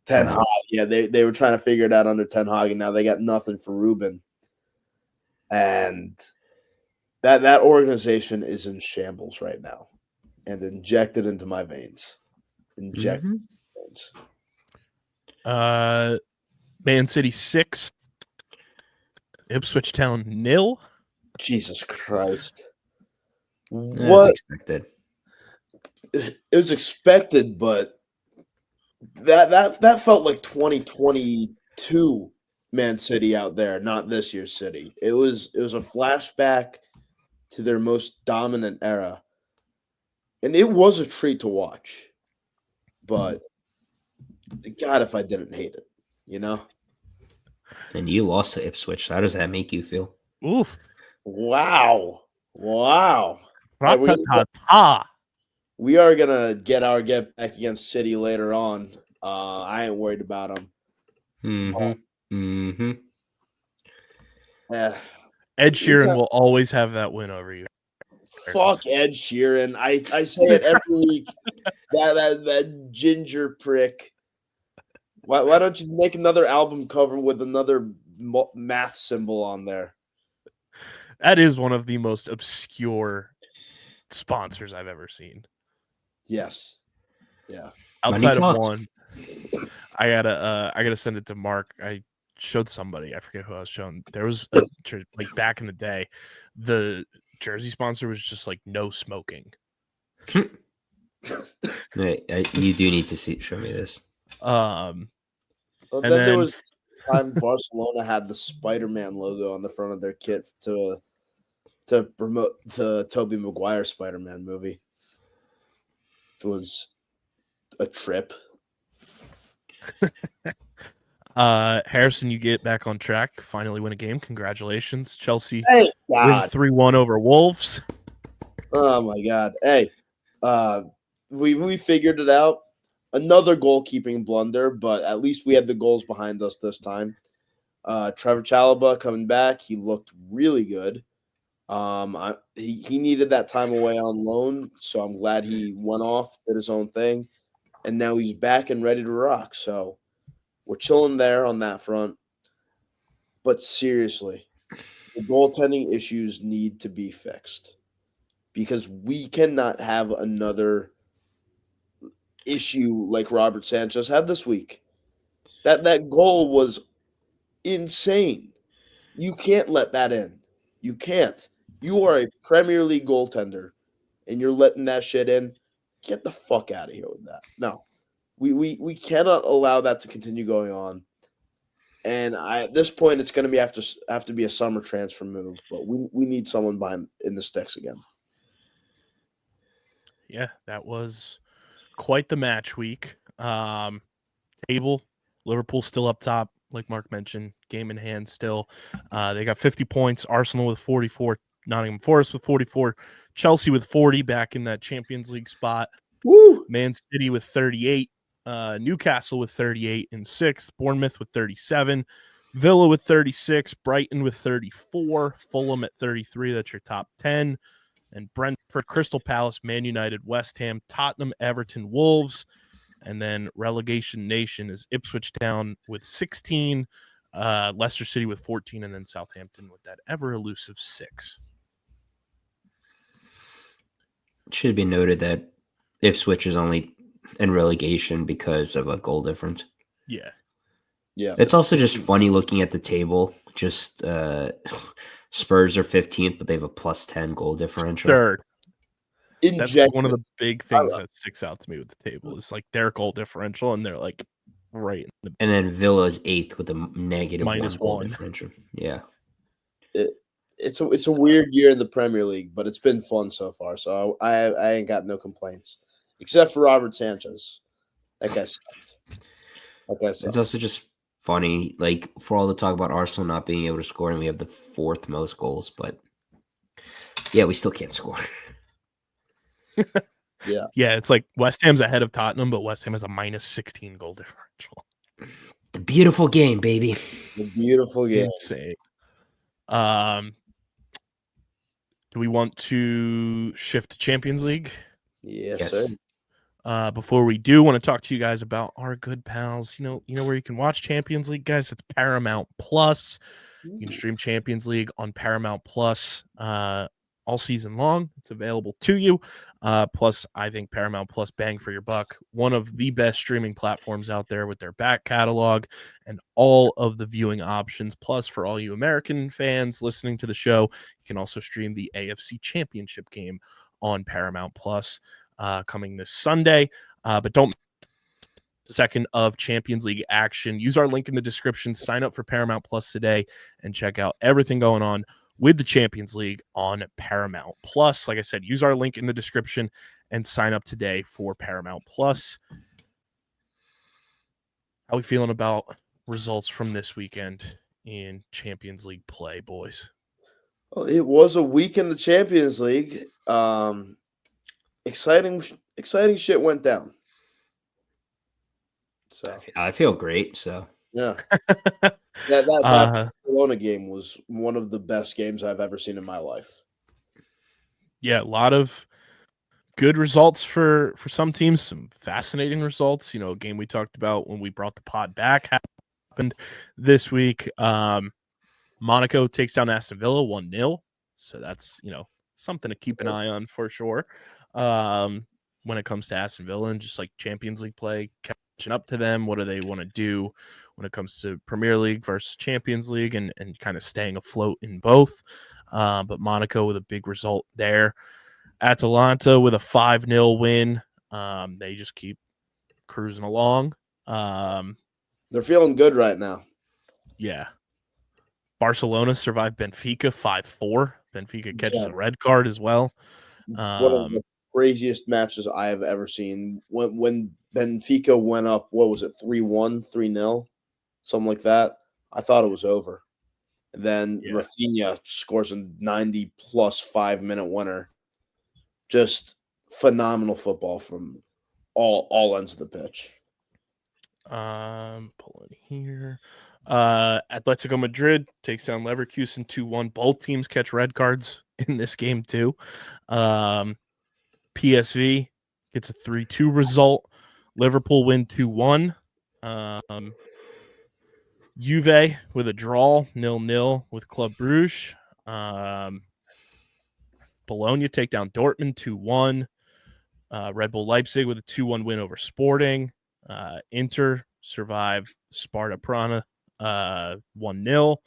Ten Hag. Yeah, they were trying to figure it out under Ten Hag, and now they got nothing for Ruben. And that organization is in shambles right now, and injected into my veins. Veins. Man City 6, Ipswich Town 0. Jesus Christ! What? Expected. It was expected, but that felt like 2022 Man City out there, not this year's City. It was a flashback to their most dominant era, and it was a treat to watch. But God, if I didn't hate it, And you lost to Ipswich. How does that make you feel? Oof! Wow! We are gonna get back against City later on. I ain't worried about them. Ed Sheeran will always have that win over you. Fuck Ed Sheeran. I say it every week. That ginger prick. Why don't you make another album cover with another math symbol on there? That is one of the most obscure sponsors I've ever seen. Yes. Yeah. Outside of one. gotta send it to Mark. I showed somebody. I forget who I was showing. There was a, like back in the day, the jersey sponsor was just like no smoking. You do need to show me this. Well, then there was time Barcelona had the Spider-Man logo on the front of their kit to promote the Tobey Maguire Spider-Man movie. It was a trip. Harrison, you get back on track. Finally win a game. Congratulations. Chelsea Hey, win God. 3-1 over Wolves. Oh my God. Hey, we figured it out. Another goalkeeping blunder, but at least we had the goals behind us this time. Trevor Chalobah coming back. He looked really good. He needed that time away on loan, so I'm glad he went off, did his own thing, and now he's back and ready to rock. So we're chilling there on that front. But seriously, the goaltending issues need to be fixed because we cannot have another issue like Robert Sanchez had this week. That goal was insane. You can't let that in. You can't. You are a Premier League goaltender, and you're letting that shit in. Get the fuck out of here with that. No, we cannot allow that to continue going on. And at this point, it's going to have to be a summer transfer move. But we need someone behind in the sticks again. Yeah, that was quite the match week. Table, Liverpool still up top, like Mark mentioned, game in hand still. They got 50 points. Arsenal with 44, Nottingham Forest with 44, Chelsea with 40 back in that Champions League spot. Woo! Man City with 38, Newcastle with 38 in 6th, Bournemouth with 37, Villa with 36, Brighton with 34, Fulham at 33. That's your top 10. And Brentford, Crystal Palace, Man United, West Ham, Tottenham, Everton, Wolves. And then relegation nation is Ipswich Town with 16, Leicester City with 14, and then Southampton with that ever elusive 6. It should be noted that Ipswich is only in relegation because of a goal difference. Yeah. Yeah. It's also just funny looking at the table. Just Spurs are 15th, but they have a plus 10 goal differential. Third. That's like one of the big things that sticks out to me with the table is like their goal differential, and they're like right in the and then Villa's 8th with a negative -1 goal differential. Yeah. It's a weird year in the Premier League, but it's been fun so far. So I ain't got no complaints, except for Robert Sanchez. That guy sucks. It's also just funny, like for all the talk about Arsenal not being able to score, and we have the 4th most goals, but yeah, we still can't score. Yeah. Yeah, it's like West Ham's ahead of Tottenham, but West Ham has a -16 goal differential. The beautiful game, baby. The beautiful game. Insane. Do we want to shift to Champions League? Yes, sir. Before we do, want to talk to you guys about our good pals. You know where you can watch Champions League, guys? It's Paramount Plus. You can stream Champions League on Paramount Plus all season long. It's available to you. Plus, I think Paramount Plus, bang for your buck. One of the best streaming platforms out there with their back catalog and all of the viewing options. Plus, for all you American fans listening to the show, you can also stream the AFC Championship game on Paramount Plus coming this Sunday. But don't second of Champions League action. Use our link in the description. Sign up for Paramount Plus today and check out everything going on with the Champions League on Paramount Plus. Like I said, use our link in the description and sign up today for Paramount Plus. How are we feeling about results from this weekend in Champions League play, boys? Well, it was a week in the Champions League. Exciting shit went down. So I feel great. So yeah, that Barcelona game was one of the best games I've ever seen in my life. Yeah, a lot of good results for some teams, some fascinating results. A game we talked about when we brought the pod back happened this week. Monaco takes down Aston Villa 1-0. So that's, something to keep an eye on for sure. When it comes to Aston Villa and just like Champions League play, catching up to them? What do they want to do when it comes to Premier League versus Champions League and kind of staying afloat in both? But Monaco with a big result there. Atalanta with a 5-0 win. They just keep cruising along. They're feeling good right now. Yeah. Barcelona survived Benfica 5-4. Benfica catches a red card as well. One of the craziest matches I have ever seen. When Benfica went up, what was it, 3-1, 3-0, something like that? I thought it was over. And then Rafinha scores a 90-plus 5-minute winner. Just phenomenal football from all ends of the pitch. Pulling here. Atletico Madrid takes down Leverkusen 2-1. Both teams catch red cards in this game too. PSV gets a 3-2 result. Liverpool win 2-1. Juve with a draw, 0-0 with Club Brugge. Bologna take down Dortmund 2-1. Red Bull Leipzig with a 2-1 win over Sporting. Inter survive Sparta Praha 1-0.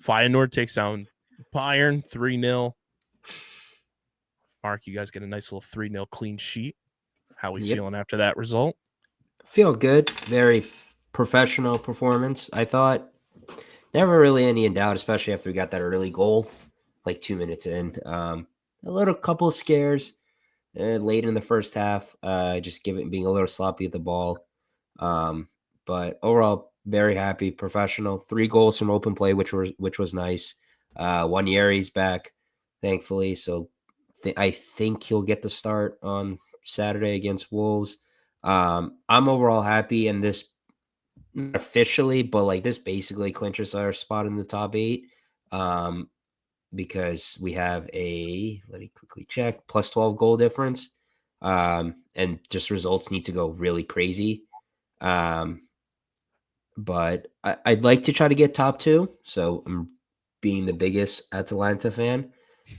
Feyenoord takes down Bayern 3-0. Mark, you guys get a nice little 3-0 clean sheet. How we feeling after that result? Feel good. Very professional performance. I thought never really any in doubt, especially after we got that early goal, like 2 minutes in. A little couple of scares late in the first half, just being a little sloppy at the ball. But overall, very happy, professional. 3 goals from open play, which was nice. Wanyeri's back, thankfully. So I think he'll get the start on Saturday against Wolves. I'm overall happy, and this not officially, but like this basically clinches our spot in the top 8. Because we have let me quickly check, plus 12 goal difference. And just results need to go really crazy. But I'd like to try to get top 2. So I'm being the biggest Atalanta fan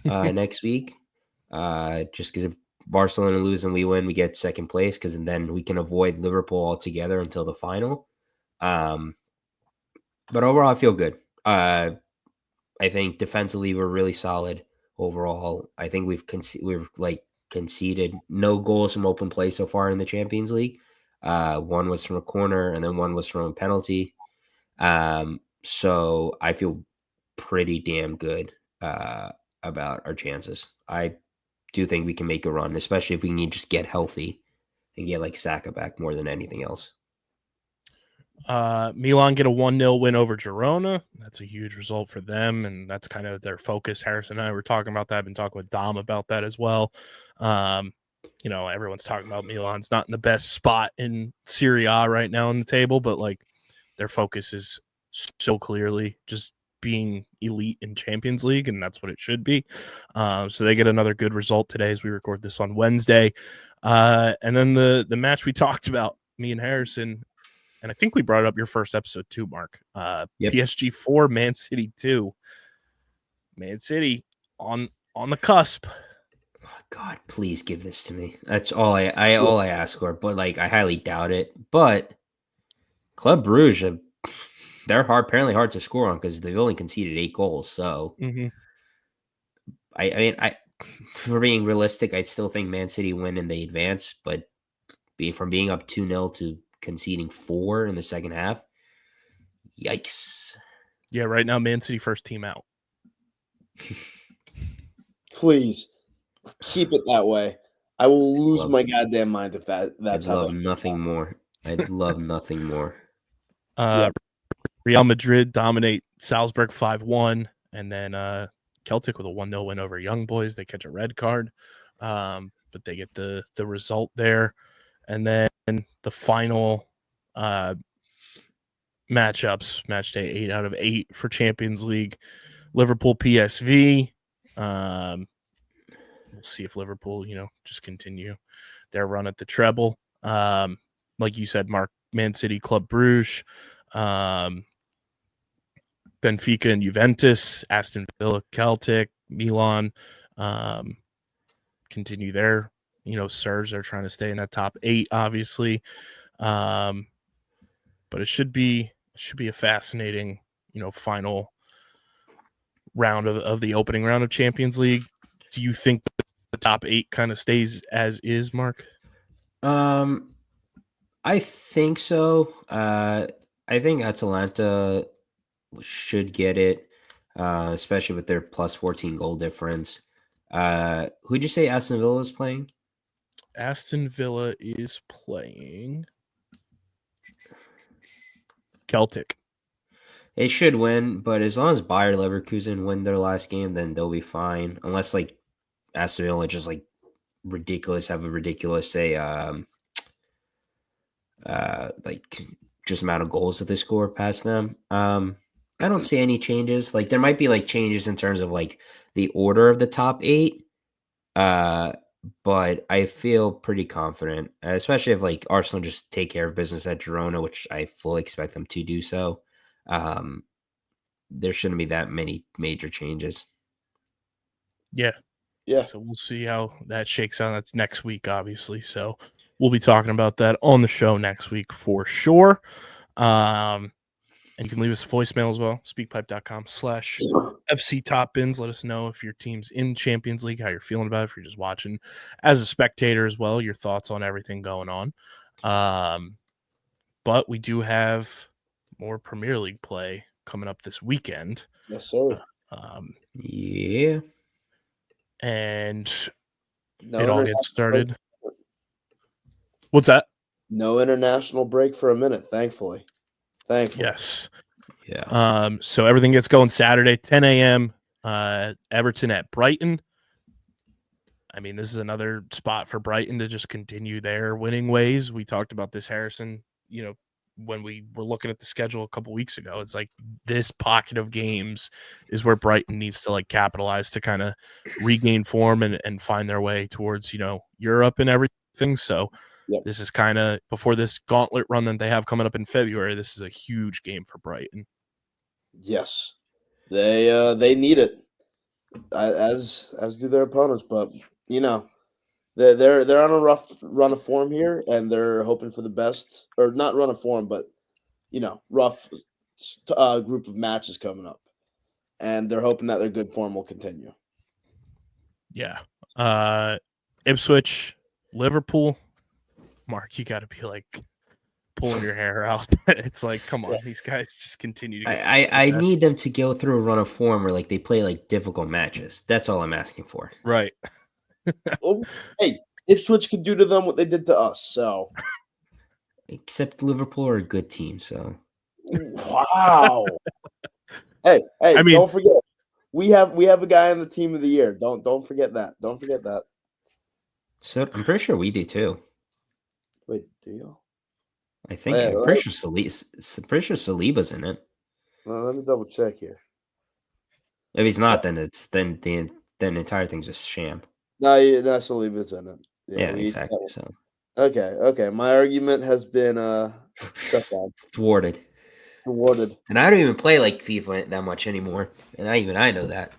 next week. Just because if Barcelona lose and we win, we get second place, because then we can avoid Liverpool altogether until the final. But overall, I feel good. I think defensively we're really solid overall. I think we've conceded no goals from open play so far in the Champions League. One was from a corner, and then one was from a penalty. So I feel pretty damn good about our chances. I do think we can make a run, especially if we can just get healthy and get like Saka back more than anything else. Milan get a 1-0 win over Girona. That's a huge result for them, and that's kind of their focus. Harrison and I were talking about that. I've been talking with Dom about that as well. Everyone's talking about Milan's not in the best spot in SerieA right now on the table, but like their focus is so clearly just being elite in Champions League, and that's what it should be. So they get another good result today as we record this on Wednesday. And then the match we talked about, me and Harrison, and I think we brought up your first episode too, Mark. PSG 4, Man City 2. Man City on the cusp. Oh, God, please give this to me. That's all I ask for. But like, I highly doubt it. But Club Brugge, they're apparently hard to score on because they've only conceded 8 goals. So, I mean, for being realistic, I still think Man City win and they advance. But from being up 2-0 to conceding 4 in the second half, yikes. Yeah, right now Man City first team out. Please keep it that way. I will lose my goddamn mind if that's how. I'd love nothing more. I'd love nothing more. Real Madrid dominate Salzburg 5-1, and then Celtic with a 1-0 win over Young Boys. They catch a red card, but they get the result there. And then the final matchups, match day 8 out of 8 for Champions League. Liverpool PSV. We'll see if Liverpool, just continue their run at the treble. Like you said, Mark, Man City, Club Brugge, Benfica and Juventus, Aston Villa, Celtic, Milan, continue their, surge. They're trying to stay in that top 8, obviously. But it should be a fascinating, final round of the opening round of Champions League. Do you think the top 8 kind of stays as is, Mark? I think so. I think Atalanta should get it, especially with their plus 14 goal difference. Who'd you say Aston Villa is playing? Aston Villa is playing Celtic. They should win, but as long as Bayer Leverkusen win their last game, then they'll be fine. Unless like Aston Villa just like have a ridiculous like just amount of goals that they score past them. I don't see any changes. Like there might be like changes in terms of like the order of the top 8. But I feel pretty confident, especially if like Arsenal just take care of business at Girona, which I fully expect them to do so. There shouldn't be that many major changes. Yeah. Yeah. So we'll see how that shakes out. That's next week, obviously. So we'll be talking about that on the show next week for sure. And you can leave us a voicemail as well, speakpipe.com/FC Top Bins. Let us know if your team's in Champions League, how you're feeling about it, if you're just watching as a spectator as well, your thoughts on everything going on. But we do have more Premier League play coming up this weekend. Yes, sir. Yeah. And it all gets started. What's that? No international break for a minute, thankfully. Yes. Yeah. So everything gets going Saturday, 10 a.m. Everton at Brighton. I mean, this is another spot for Brighton to just continue their winning ways. We talked about this, Harrison, when we were looking at the schedule a couple weeks ago. It's like this pocket of games is where Brighton needs to like capitalize to kind of regain form and find their way towards, Europe and everything. So This is kind of before this gauntlet run that they have coming up in February. This is a huge game for Brighton. Yes, they need it, as do their opponents. But they're on a rough run of form here, and they're hoping for the best, or not run of form, but rough group of matches coming up, and they're hoping that their good form will continue. Yeah, Ipswich, Liverpool. Mark, you got to be like pulling your hair out. It's like, come on, these guys just continue to get I need them to go through a run of form where like they play like difficult matches. That's all I'm asking for. Right. Well, hey, Ipswich can do to them what they did to us. So, except Liverpool are a good team. So, wow. hey, I mean, don't forget we have a guy in the team of the year. Don't forget that. Don't forget that. So I'm pretty sure we do too. Wait, do you? I think I'm pretty sure Saliba's in it. Well, let me double check here. If he's not, then the entire thing's a sham. No, Saliba's in it. Yeah, exactly. So okay. My argument has been shut down. Thwarted. And I don't even play like FIFA that much anymore, and I know that.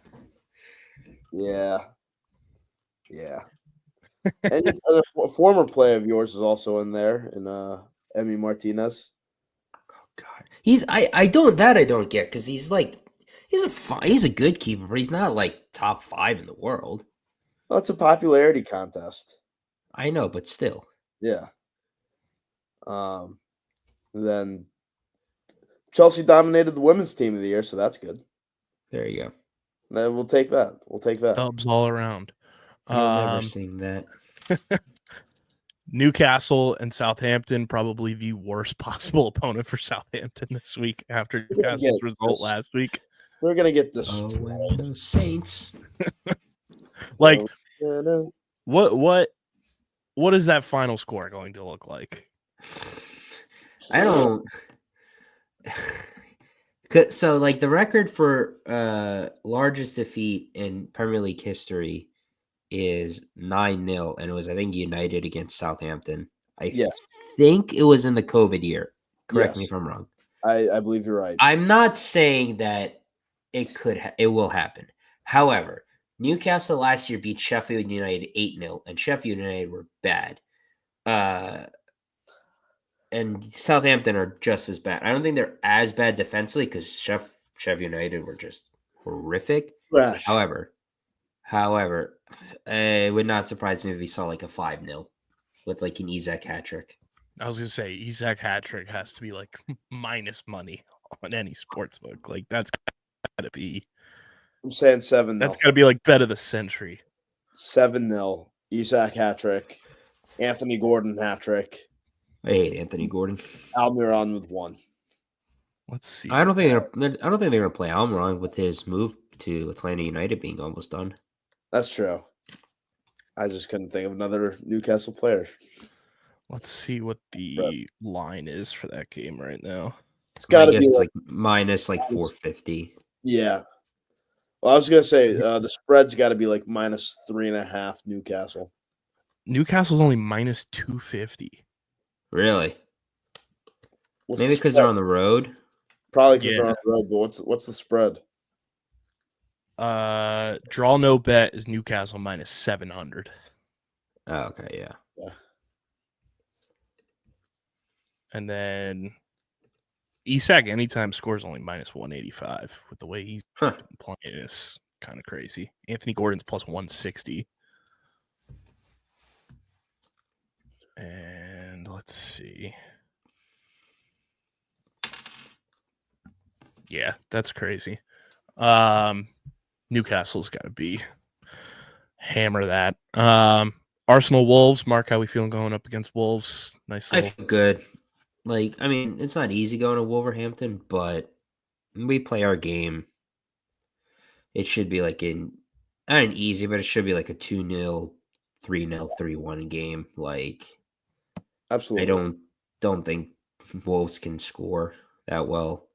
Yeah. And a former player of yours is also in there, in Emi Martinez. Oh God, I don't get, because he's a good keeper, but he's not like top 5 in the world. Well, it's a popularity contest. I know, but still. Yeah. Then Chelsea dominated the women's team of the year, so that's good. There you go. We'll take that. Dubs all around. You'll never sing that. Newcastle and Southampton, probably the worst possible opponent for Southampton this week after Newcastle's result last week. They're going to get destroyed. The Saints. Like, what is that final score going to look like? I don't. So, like, the record for largest defeat in Premier League history is 9-0, and it was, I think, United against Southampton. I think it was in the COVID year. Correct me if I'm wrong. I believe you're right. I'm not saying that it will happen. However, Newcastle last year beat Sheffield United 8-0, and Sheffield United were bad. and Southampton are just as bad. I don't think they're as bad defensively because Sheffield United were just horrific. Trash. However, it would not surprise me if we saw like a 5-0 with like an Isak hat trick. I was gonna say Isak hat trick has to be like minus money on any sports book. Like that's gotta be. I'm saying 7-0. That's gotta be like bet of the century. 7-0. Isak hat trick. Anthony Gordon hat trick. I hate Anthony Gordon. Almiron with 1. Let's see. I don't think they're gonna play Almiron with his move to Atlanta United being almost done. That's true. I just couldn't think of another Newcastle player. Let's see what the line is for that game right now. It's got to be like minus like 450. Yeah. Well, I was gonna say the spread's got to be like minus 3.5 Newcastle. Newcastle's only minus 250. Really? Maybe because they're on the road. Probably because they're on the road. But what's the spread? Draw no bet is Newcastle minus 700. Oh, okay, yeah. And then Isak anytime scores only minus 185 with the way he's playing is kind of crazy. Anthony Gordon's plus 160. And let's see. Yeah, that's crazy. Newcastle's got to be hammer that. Arsenal Wolves. Mark, how we feeling going up against Wolves? Nice. I feel good. Like, I mean, it's not easy going to Wolverhampton, but we play our game. It should be like not an easy, but it should be like a 2-0, 3-0, 3-1 game. Like, absolutely, I don't think Wolves can score that well.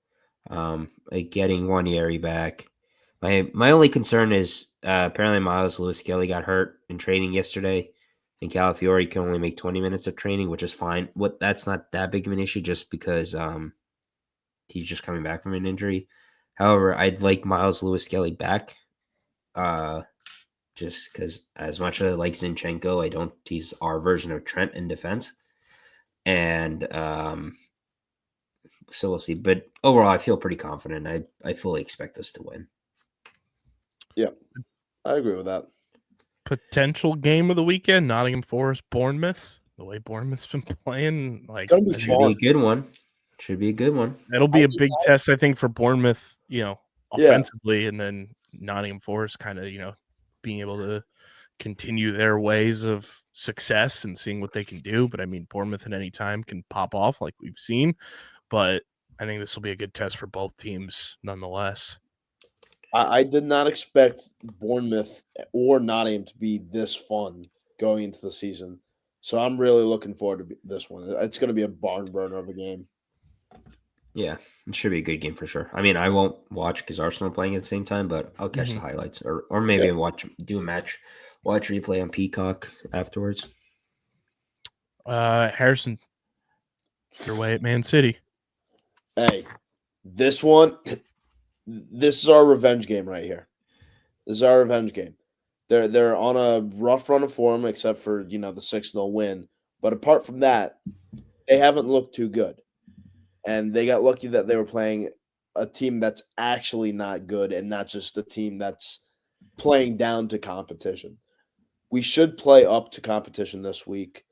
Like getting Wanyeri back. My only concern is apparently Miles Lewis-Skelly got hurt in training yesterday, and Calafiori can only make 20 minutes of training, which is fine. That's not that big of an issue just because he's just coming back from an injury. However, I'd like Miles Lewis-Skelly back, just because as much as I like Zinchenko, he's our version of Trent in defense, and so we'll see. But overall, I feel pretty confident. I fully expect us to win. Yeah, I agree with that. Potential game of the weekend: Nottingham Forest, Bournemouth. The way Bournemouth's been playing, like, it's gonna be fun. Be a good one. Should be a good one. It'll be a big test, I think, for Bournemouth. Offensively, and then Nottingham Forest kind of, being able to continue their ways of success and seeing what they can do. But I mean, Bournemouth at any time can pop off, like we've seen. But I think this will be a good test for both teams, nonetheless. I did not expect Bournemouth or Nottingham to be this fun going into the season. So I'm really looking forward to this one. It's going to be a barn burner of a game. Yeah, it should be a good game for sure. I mean, I won't watch because Arsenal are playing at the same time, but I'll catch the highlights or maybe watch replay on Peacock afterwards. Harrison, your way at Man City. Hey, this one, this is our revenge game right here. This is our revenge game. They're on a rough run of form, except for the 6-0 win. But apart from that, they haven't looked too good. And they got lucky that they were playing a team that's actually not good and not just a team that's playing down to competition. We should play up to competition this week.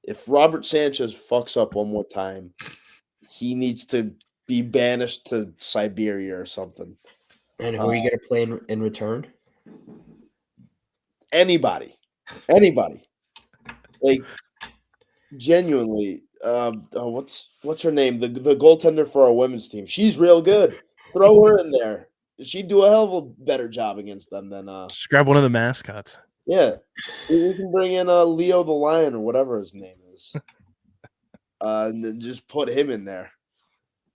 If Robert Sanchez fucks up one more time, he needs to be banished to Siberia or something. And who are you going to play in return? Anybody. Like, genuinely, what's her name? The goaltender for our women's team. She's real good. Throw her in there. She'd do a hell of a better job against them than just grab one of the mascots. Yeah. We can bring in Leo the Lion or whatever his name is. And then just put him in there.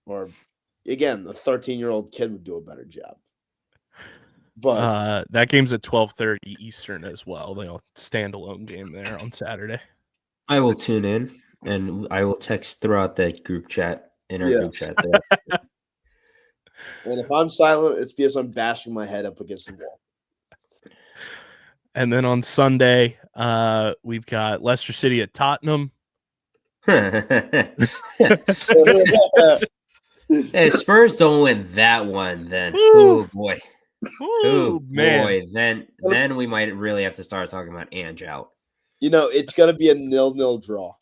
Or again, the 13-year-old kid would do a better job. But that game's at 12:30 Eastern as well. They'll standalone game there on Saturday. I will tune in and I will text throughout that group chat group chat there. And if I'm silent, it's because I'm bashing my head up against the wall. And then on Sunday, we've got Leicester City at Tottenham. If Spurs don't win that one, then Woo! oh boy. Oh man. Boy, then we might really have to start talking about Ange out. It's gonna be a 0-0 draw.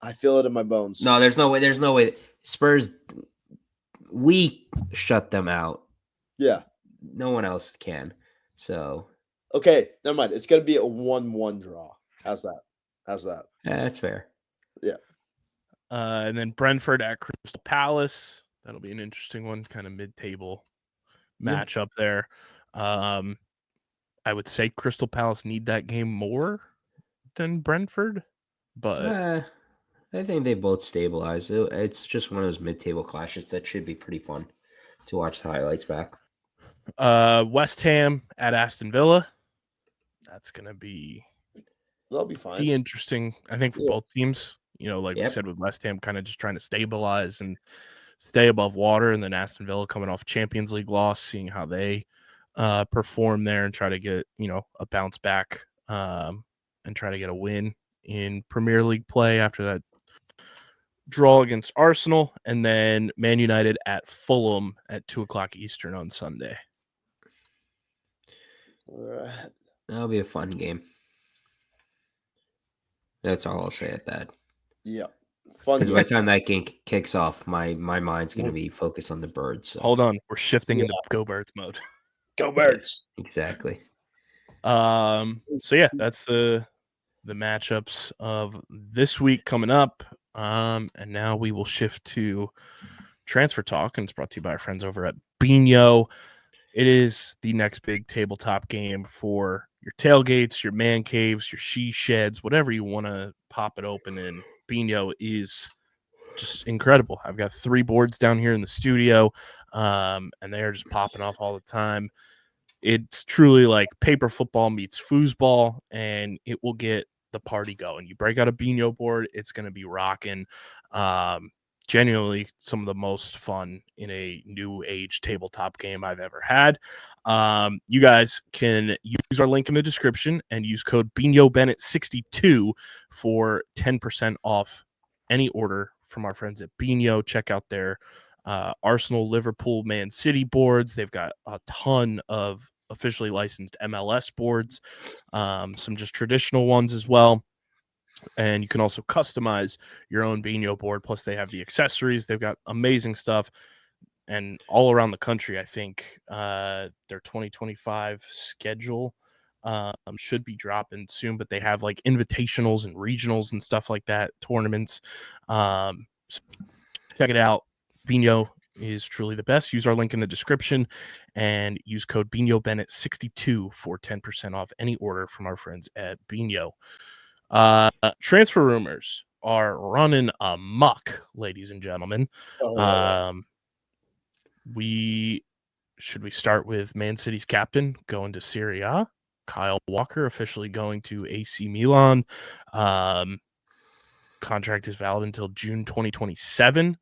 I feel it in my bones. No, there's no way. Spurs, we shut them out. Yeah. No one else can. So okay, never mind. It's gonna be a 1-1 draw. How's that? yeah, that's fair. Yeah. And then Brentford at Crystal Palace. That'll be an interesting one, kind of mid-table matchup there. I would say Crystal Palace need that game more than Brentford, but I think they both stabilize. It's just one of those mid-table clashes that should be pretty fun to watch the highlights back. West Ham at Aston Villa. That'll be fine. Interesting, I think, for both teams. Like we said with West Ham, kind of just trying to stabilize and stay above water, and then Aston Villa coming off Champions League loss, seeing how they perform there and try to get a bounce back and try to get a win in Premier League play after that draw against Arsenal, and then Man United at Fulham at 2:00 Eastern on Sunday. That'll be a fun game. That's all I'll say at that. Yeah, fun. Because by the time that game kicks off, my mind's going to be focused on the Birds. So. Hold on, we're shifting into Go Birds mode. Go Birds! Yeah, exactly. So yeah, that's the matchups of this week coming up. And now we will shift to transfer talk, and it's brought to you by our friends over at Biñho. It is the next big tabletop game for your tailgates, your man caves, your she sheds, whatever you want to pop it open in. Biñho is just incredible. I've got 3 boards down here in the studio, and they are just popping off all the time. It's truly like paper football meets foosball, and it will get the party going. You break out a Biñho board, it's going to be rocking. Genuinely some of the most fun in a new age tabletop game I've ever had. You guys can use our link in the description and use code BiñhoBennett62 for 10% off any order from our friends at Biñho. Check out their Arsenal, Liverpool, Man City boards. They've got a ton of officially licensed MLS boards, some just traditional ones as well. And you can also customize your own Biñho board. Plus, they have the accessories. They've got amazing stuff. And all around the country, I think their 2025 schedule should be dropping soon. But they have like invitationals and regionals and stuff like that, tournaments. So check it out. Biñho is truly the best. Use our link in the description and use code BiñhoBennett62 for 10% off any order from our friends at Biñho. Transfer rumors are running amok, ladies and gentlemen. Should we start with Man City's captain going to SerieA? Kyle Walker officially going to AC Milan. Contract is valid until June 2027.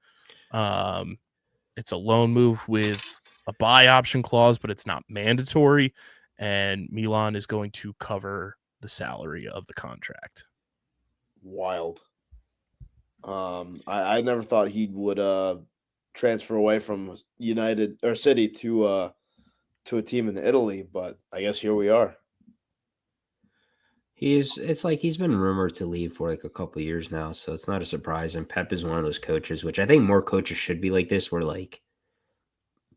It's a loan move with a buy option clause, but it's not mandatory, and Milan is going to cover the salary of the contract. Wild. I never thought he would transfer away from United or City to a team in Italy, but I guess here we are. It's like he's been rumored to leave for like a couple of years now, so it's not a surprise. And Pep is one of those coaches, which I think more coaches should be like this, where like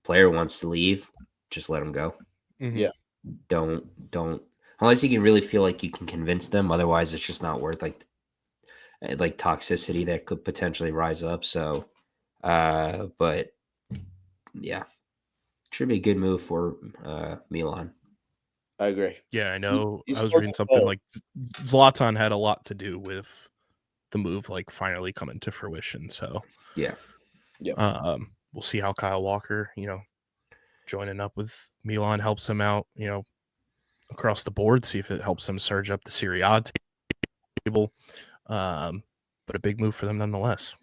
player wants to leave, just let him go. Mm-hmm. Yeah. Don't unless you can really feel like you can convince them. Otherwise, it's just not worth like toxicity that could potentially rise up. So, but yeah, should be a good move for Milan. I agree. Yeah, I know. I was reading something like Zlatan had a lot to do with the move, like finally coming to fruition. So yeah. We'll see how Kyle Walker, joining up with Milan helps him out, across the board. See if it helps them surge up the SerieA table. But a big move for them nonetheless.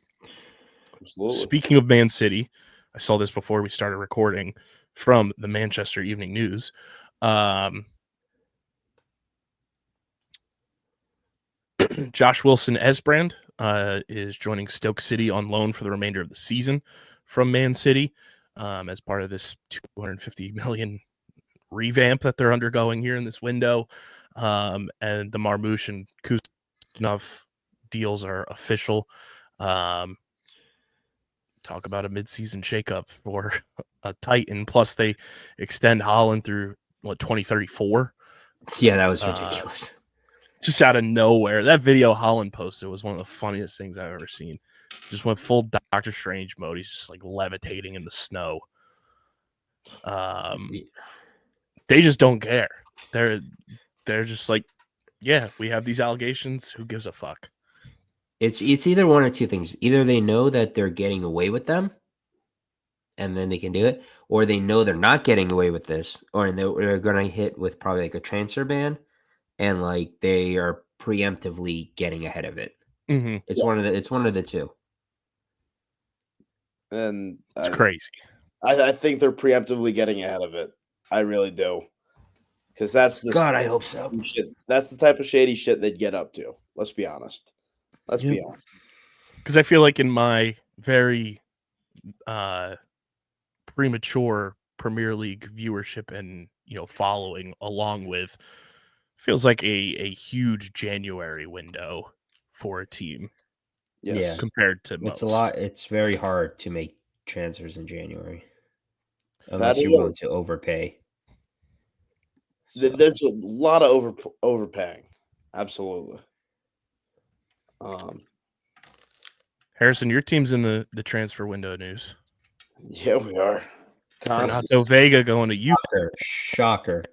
Absolutely. Speaking of Man City, I saw this before we started recording from the Manchester Evening News. Josh Wilson Esbrand is joining Stoke City on loan for the remainder of the season from Man City as part of this 250 million revamp that they're undergoing here in this window. And the Marmoush and Kustanov deals are official. Talk about a midseason shakeup for a Titan. Plus, they extend Haaland through 2034. Yeah, that was ridiculous. Just out of nowhere. That video Haaland posted was one of the funniest things I've ever seen. Just went full Doctor Strange mode. He's just like levitating in the snow. They just don't care. They're just like, yeah, we have these allegations. Who gives a fuck? It's either one or two things. Either they know that they're getting away with them, and then they can do it, or they know they're not getting away with this, or they're going to hit with probably like a transfer ban, and like they are preemptively getting ahead of it. Mm-hmm. It's one of the two. And it's crazy. I think they're preemptively getting ahead of it. I really do. Because that's the I hope so. Shit. That's the type of shady shit they'd get up to. Let's be honest. Be honest. Because I feel like in my very premature Premier League viewership and following along with, feels like a huge January window for a team. Yes. Yeah. Compared to most. It's a lot. It's very hard to make transfers in January unless you're willing to overpay. So. There's a lot of overpaying. Absolutely. Harrison, your team's in the transfer window news. Yeah, we are. Renato Vega going to you. Shocker.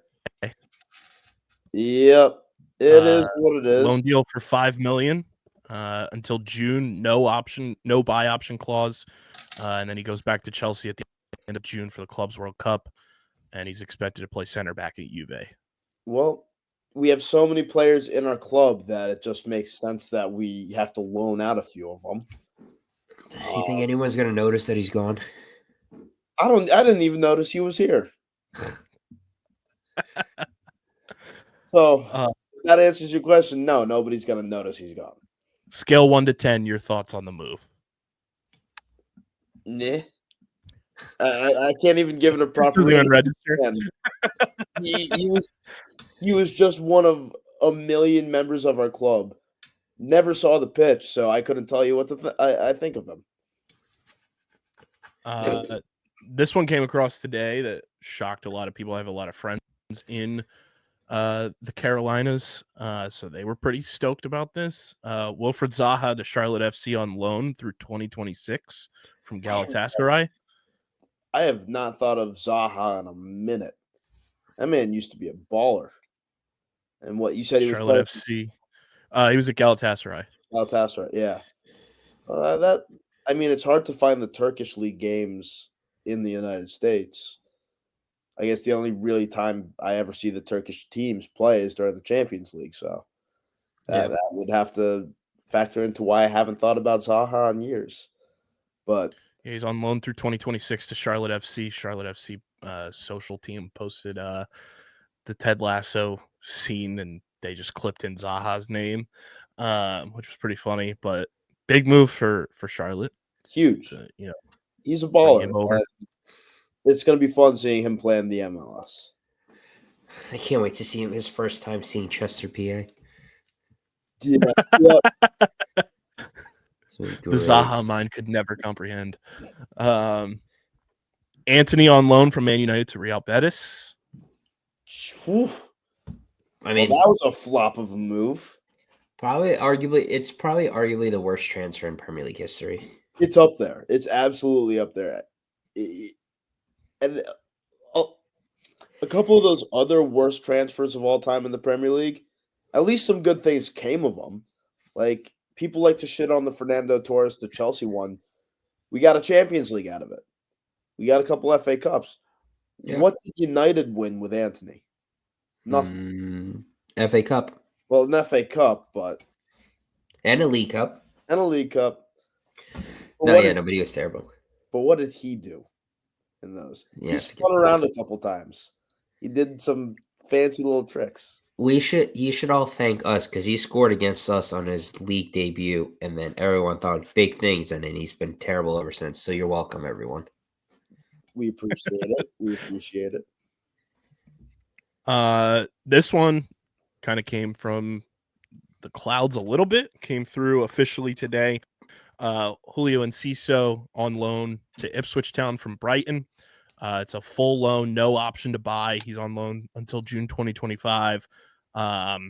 Yep. It is what it is. Loan deal for $5 million until June. No buy option clause. And then he goes back to Chelsea at the end of June for the Clubs World Cup. And he's expected to play center back at Juve. Well, we have so many players in our club that it just makes sense that we have to loan out a few of them. You think anyone's going to notice that he's gone? I didn't even notice he was here. So that answers your question. No, nobody's going to notice he's gone. Scale 1 to 10, your thoughts on the move? Nah. I can't even give it a proper register. He was just one of a million members of our club. Never saw the pitch, so I couldn't tell you what I think of him. This one came across today that shocked a lot of people. I have a lot of friends in the Carolinas, so they were pretty stoked about this. Wilfried Zaha to Charlotte FC on loan through 2026 from Galatasaray. I have not thought of Zaha in a minute. That man used to be a baller. And what you said he Charlotte was FC. He was at Galatasaray. Galatasaray, yeah. It's hard to find the Turkish league games in the United States. I guess the only really time I ever see the Turkish teams play is during the Champions League. So that would have to factor into why I haven't thought about Zaha in years. But yeah, he's on loan through 2026 to Charlotte FC. Charlotte FC social team posted the Ted Lasso scene, and they just clipped in Zaha's name, which was pretty funny. But big move for Charlotte. Huge. He's a baller. It's going to be fun seeing him play in the MLS. I can't wait to see him his first time seeing Chester, PA. Yeah. The Zaha mind could never comprehend. Anthony on loan from Man United to Real Betis. Whew. That was a flop of a move. It's probably arguably the worst transfer in Premier League history. It's up there. It's absolutely up there. And a couple of those other worst transfers of all time in the Premier League, at least some good things came of them. Like, people like to shit on the Fernando Torres to Chelsea one. We got a Champions League out of it. We got a couple FA Cups. Yeah. What did United win with Anthony? Nothing. FA Cup. Well, an FA Cup, but... And a League Cup. Nobody was terrible. But what did he do in those? Yeah, he spun around a couple times. He did some fancy little tricks. You should all thank us because he scored against us on his league debut, and then everyone thought big things, and then he's been terrible ever since. So you're welcome, everyone. We appreciate it. We appreciate it. This one kind of came from the clouds a little bit, came through officially today. Julio Enciso on loan to Ipswich Town from Brighton. It's a full loan, no option to buy. He's on loan until June 2025. But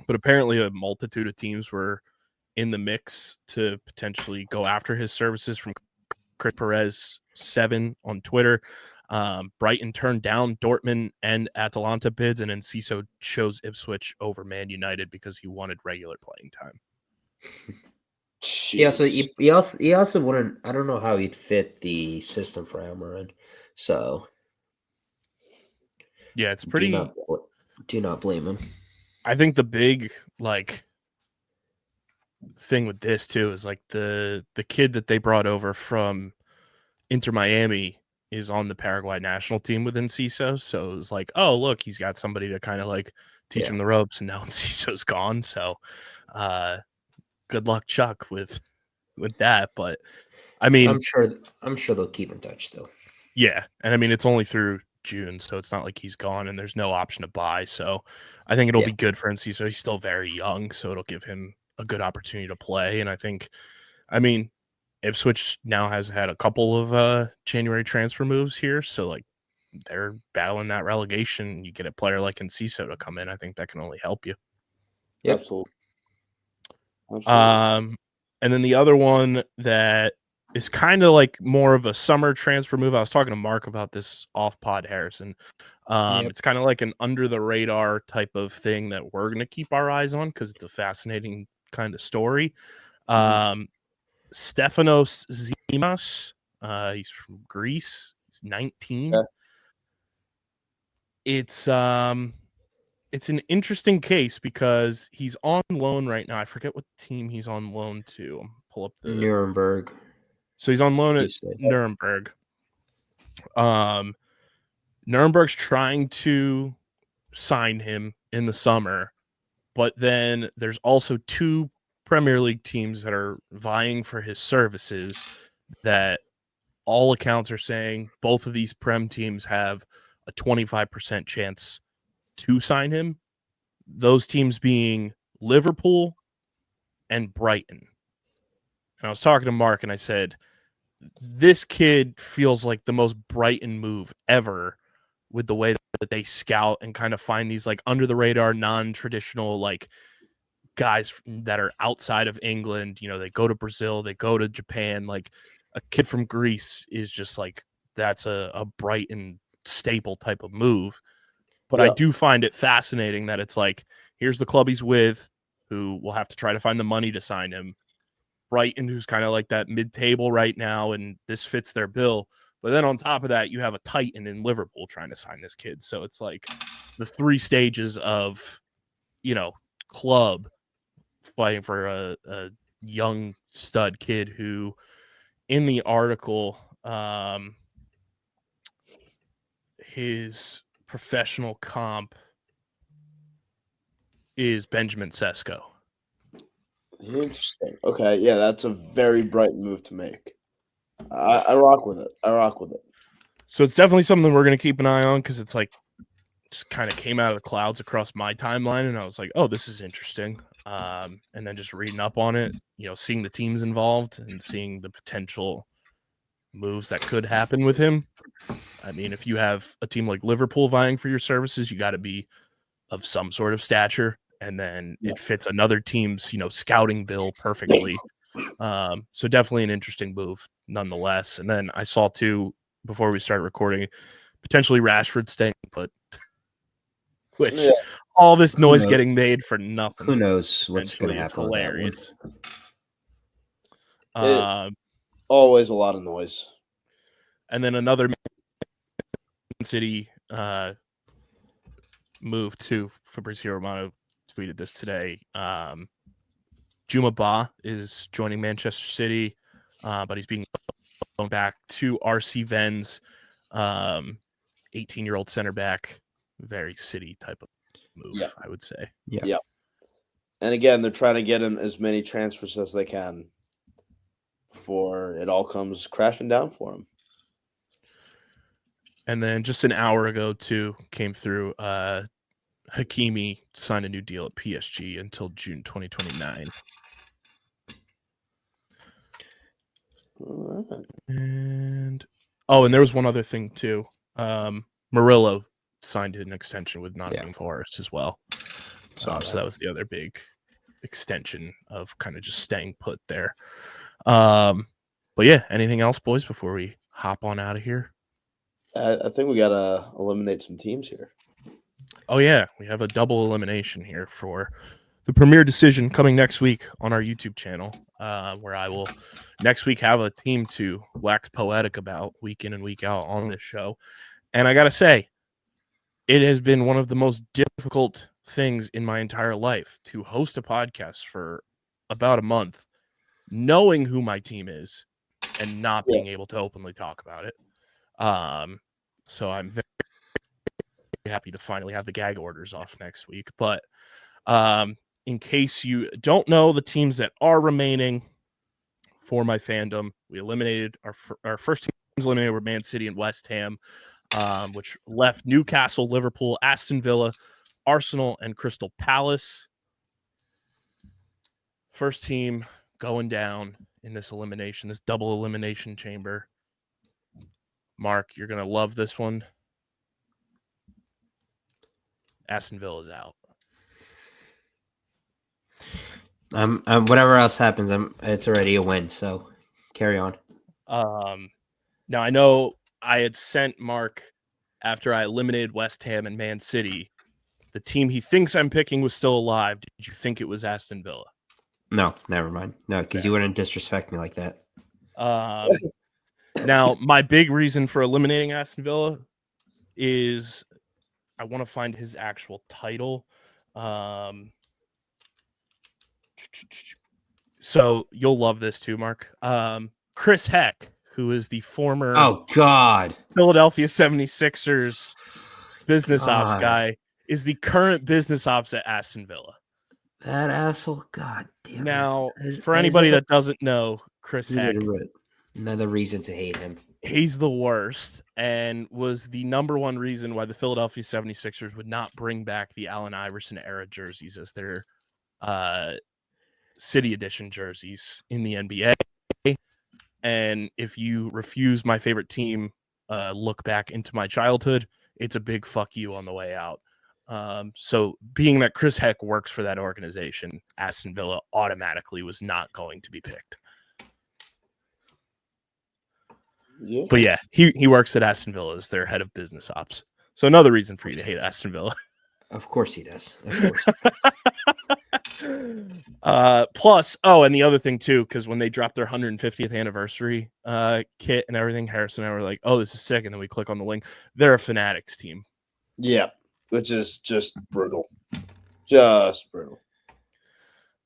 apparently a multitude of teams were in the mix to potentially go after his services, from Chris Perez 7 on Twitter. Brighton turned down Dortmund and Atalanta bids, and Enciso chose Ipswich over Man United because he wanted regular playing time. Jeez. He also wouldn't. I don't know how he'd fit the system for Amarin. So yeah, it's pretty. Do not blame him. I think the big thing with this too is the kid that they brought over from Inter Miami is on the Paraguay national team with Enciso. So it was like, oh look, he's got somebody to kind of teach him the ropes, and now Enciso's gone. So good luck, Chuck, with that. But I mean, I'm sure they'll keep in touch still. Yeah, and I mean it's only through June, so it's not like he's gone and there's no option to buy. So I think it'll be good for Enciso. He's still very young, so it'll give him a good opportunity to play. And I mean, Ipswich now has had a couple of January transfer moves here, so they're battling that relegation. You get a player like Enciso to come in, I think that can only help you. Yep. Absolutely. And then the other one that is kind of more of a summer transfer move. I was talking to Mark about this off pod, Harrison. It's kind of like an under the radar type of thing that we're going to keep our eyes on because it's a fascinating kind of story. Stefanos Zimas, he's from Greece. He's 19. Yeah. It's an interesting case because he's on loan right now. I forget what team he's on loan to. Pull up the Nuremberg. So he's on loan at Nuremberg. Nuremberg's trying to sign him in the summer, but then there's also 2 Premier League teams that are vying for his services that all accounts are saying both of these Prem teams have a 25% chance to sign him. Those teams being Liverpool and Brighton. And I was talking to Mark and I said, this kid feels like the most Brighton move ever with the way that they scout and kind of find these under the radar, non-traditional guys that are outside of England. They go to Brazil, they go to Japan. A kid from Greece is just that's a Brighton staple type of move. But I do find it fascinating that it's here's the club he's with, who will have to try to find the money to sign him. Brighton, who's kind of that mid-table right now, and this fits their bill. But then on top of that, you have a Titan in Liverpool trying to sign this kid. So it's the 3 stages of, club fighting for a young stud kid who, in the article, his professional comp is Benjamin Sesko. Interesting. Okay, yeah, that's a very Brighton move to make. I rock with it. So it's definitely something we're going to keep an eye on because it's just kind of came out of the clouds across my timeline, and I was like, oh, this is interesting. And then just reading up on it, seeing the teams involved and seeing the potential moves that could happen with him. I mean, if you have a team like Liverpool vying for your services, you got to be of some sort of stature. And then it fits another team's, scouting bill perfectly. So definitely an interesting move nonetheless. And then I saw too, before we started recording, potentially Rashford staying put, which all this noise getting made for nothing. Who knows what's going to happen? Hilarious. Always a lot of noise. And then another City move to Fabrizio Romano tweeted this today. Juma Ba is joining Manchester City, but he's being loaned back to RC Vens, 18-year-old center back, very City type of. move, I would say. Yeah. And again, they're trying to get in as many transfers as they can before it all comes crashing down for them. And then just an hour ago, too, came through. Hakimi signed a new deal at PSG until June 2029. And there was one other thing too. Murillo signed an extension with Nottingham Forest as well. So that was the other big extension of kind of just staying put there. But yeah, anything else, boys, before we hop on out of here? I think we gotta eliminate some teams here. Oh yeah, we have a double elimination here for the premier decision coming next week on our YouTube channel, where I will next week have a team to wax poetic about week in and week out on this show. And I got to say, it has been one of the most difficult things in my entire life to host a podcast for about a month, knowing who my team is and not being able to openly talk about it. So I'm very happy to finally have the gag orders off next week. But in case you don't know, the teams that are remaining for my fandom, we eliminated our first teams eliminated were Man City and West Ham, which left Newcastle, Liverpool, Aston Villa, Arsenal, and Crystal Palace. First team going down in this elimination, this double elimination chamber. Mark, you're going to love this one. Aston Villa is out. Whatever else happens, it's already a win. So carry on. Now I know I had sent Mark after I eliminated West Ham and Man City. The team he thinks I'm picking was still alive. Did you think it was Aston Villa? No, never mind. No, because you wouldn't disrespect me like that. Now, my big reason for eliminating Aston Villa is I want to find his actual title. So you'll love this too, Mark. Chris Heck, who is the former Philadelphia 76ers business ops guy, is the current business ops at Aston Villa. That asshole, god damn. Now, for anybody that doesn't know, Chris Heck, another reason to hate him. He's the worst and was the number one reason why the Philadelphia 76ers would not bring back the Allen Iverson era jerseys as their City Edition jerseys in the NBA. And if you refuse my favorite team, look back into my childhood, it's a big fuck you on the way out. So being that Chris Heck works for that organization, Aston Villa automatically was not going to be picked. Yeah. But yeah, he works at Aston Villa as their head of business ops. So another reason for you to hate Aston Villa. Of course he does. Of course. Plus, and the other thing too, because when they dropped their 150th anniversary kit and everything, Harrison and I were like, "Oh, this is sick!" And then we click on the link. They're a Fanatics team. Yeah, which is just brutal. Just brutal.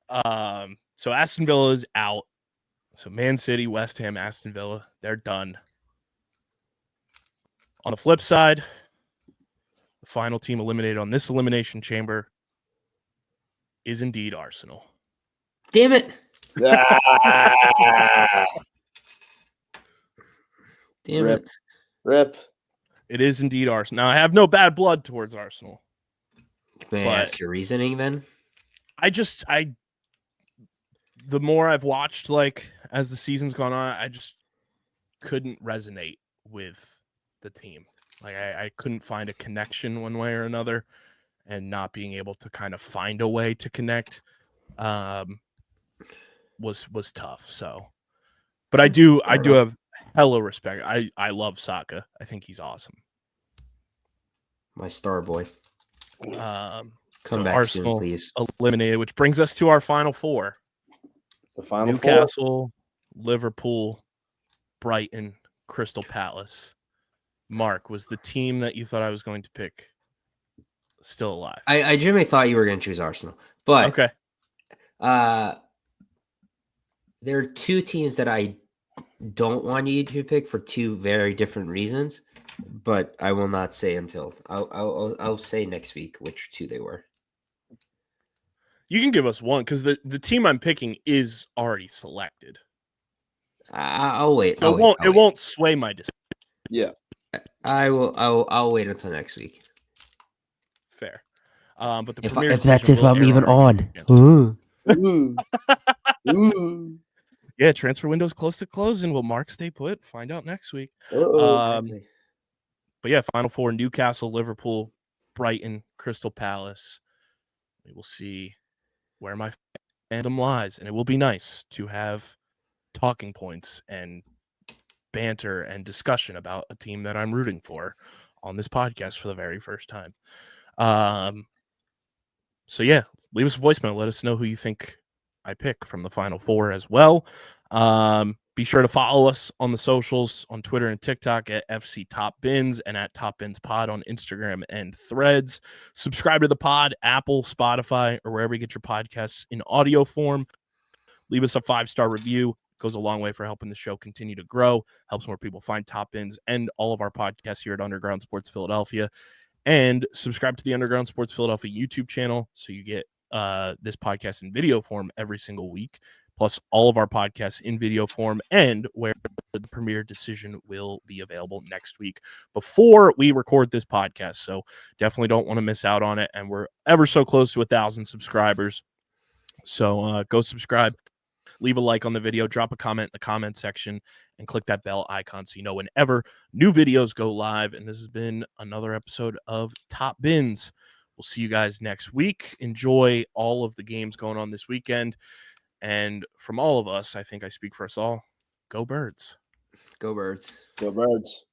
So Aston Villa is out. So Man City, West Ham, Aston Villa, they're done. On the flip side, the final team eliminated on this elimination chamber is indeed Arsenal. Damn it. Damn Rip. it. Rip. It is indeed Arsenal. Now, I have no bad blood towards Arsenal. May I ask your reasoning then? The more I've watched, as the season's gone on, I just couldn't resonate with the team. I couldn't find a connection one way or another, and not being able to kind of find a way to connect was tough. So, but I do have hella respect. I love Saka. I think he's awesome. My star boy. Come back Arsenal soon, please. Eliminated, which brings us to our final four. The final Newcastle, Liverpool, Brighton, Crystal Palace. Mark, was the team that you thought I was going to pick still alive? I genuinely thought you were going to choose Arsenal. But okay. There are two teams that I don't want you to pick for two very different reasons. but I will not say until I'll say next week which two they were. You can give us one because the team I'm picking is already selected. I'll wait. So it won't sway my decision. Yeah, I'll wait until next week. Fair. But the If Premier that's decision if will I'm air even our on. YouTube channel. Ooh. Ooh. Yeah, transfer window's close to closing. Will Mark stay put? Find out next week. Exactly. But yeah, Final Four: Newcastle, Liverpool, Brighton, Crystal Palace. We will see where my fandom lies, and it will be nice to have talking points and banter and discussion about a team that I'm rooting for on this podcast for the very first time. So yeah, leave us a voicemail. Let us know who you think I pick from the Final Four as well. Be sure to follow us on the socials on Twitter and TikTok at FC Top Bins and at Top Bins Pod on Instagram and Threads. Subscribe to the pod, Apple, Spotify, or wherever you get your podcasts in audio form. Leave us a 5-star review. It goes a long way for helping the show continue to grow, helps more people find Top Bins and all of our podcasts here at Underground Sports Philadelphia. And subscribe to the Underground Sports Philadelphia YouTube channel so you get this podcast in video form every single week, plus all of our podcasts in video form, and where the Premier decision will be available next week before we record this podcast. So definitely don't want to miss out on it. And we're ever so close to 1,000 subscribers. So go subscribe, leave a like on the video, drop a comment in the comment section, and click that bell icon so you know whenever new videos go live. And this has been another episode of Top Bins. We'll see you guys next week. Enjoy all of the games going on this weekend. And from all of us, I think I speak for us all, go Birds. Go Birds. Go Birds.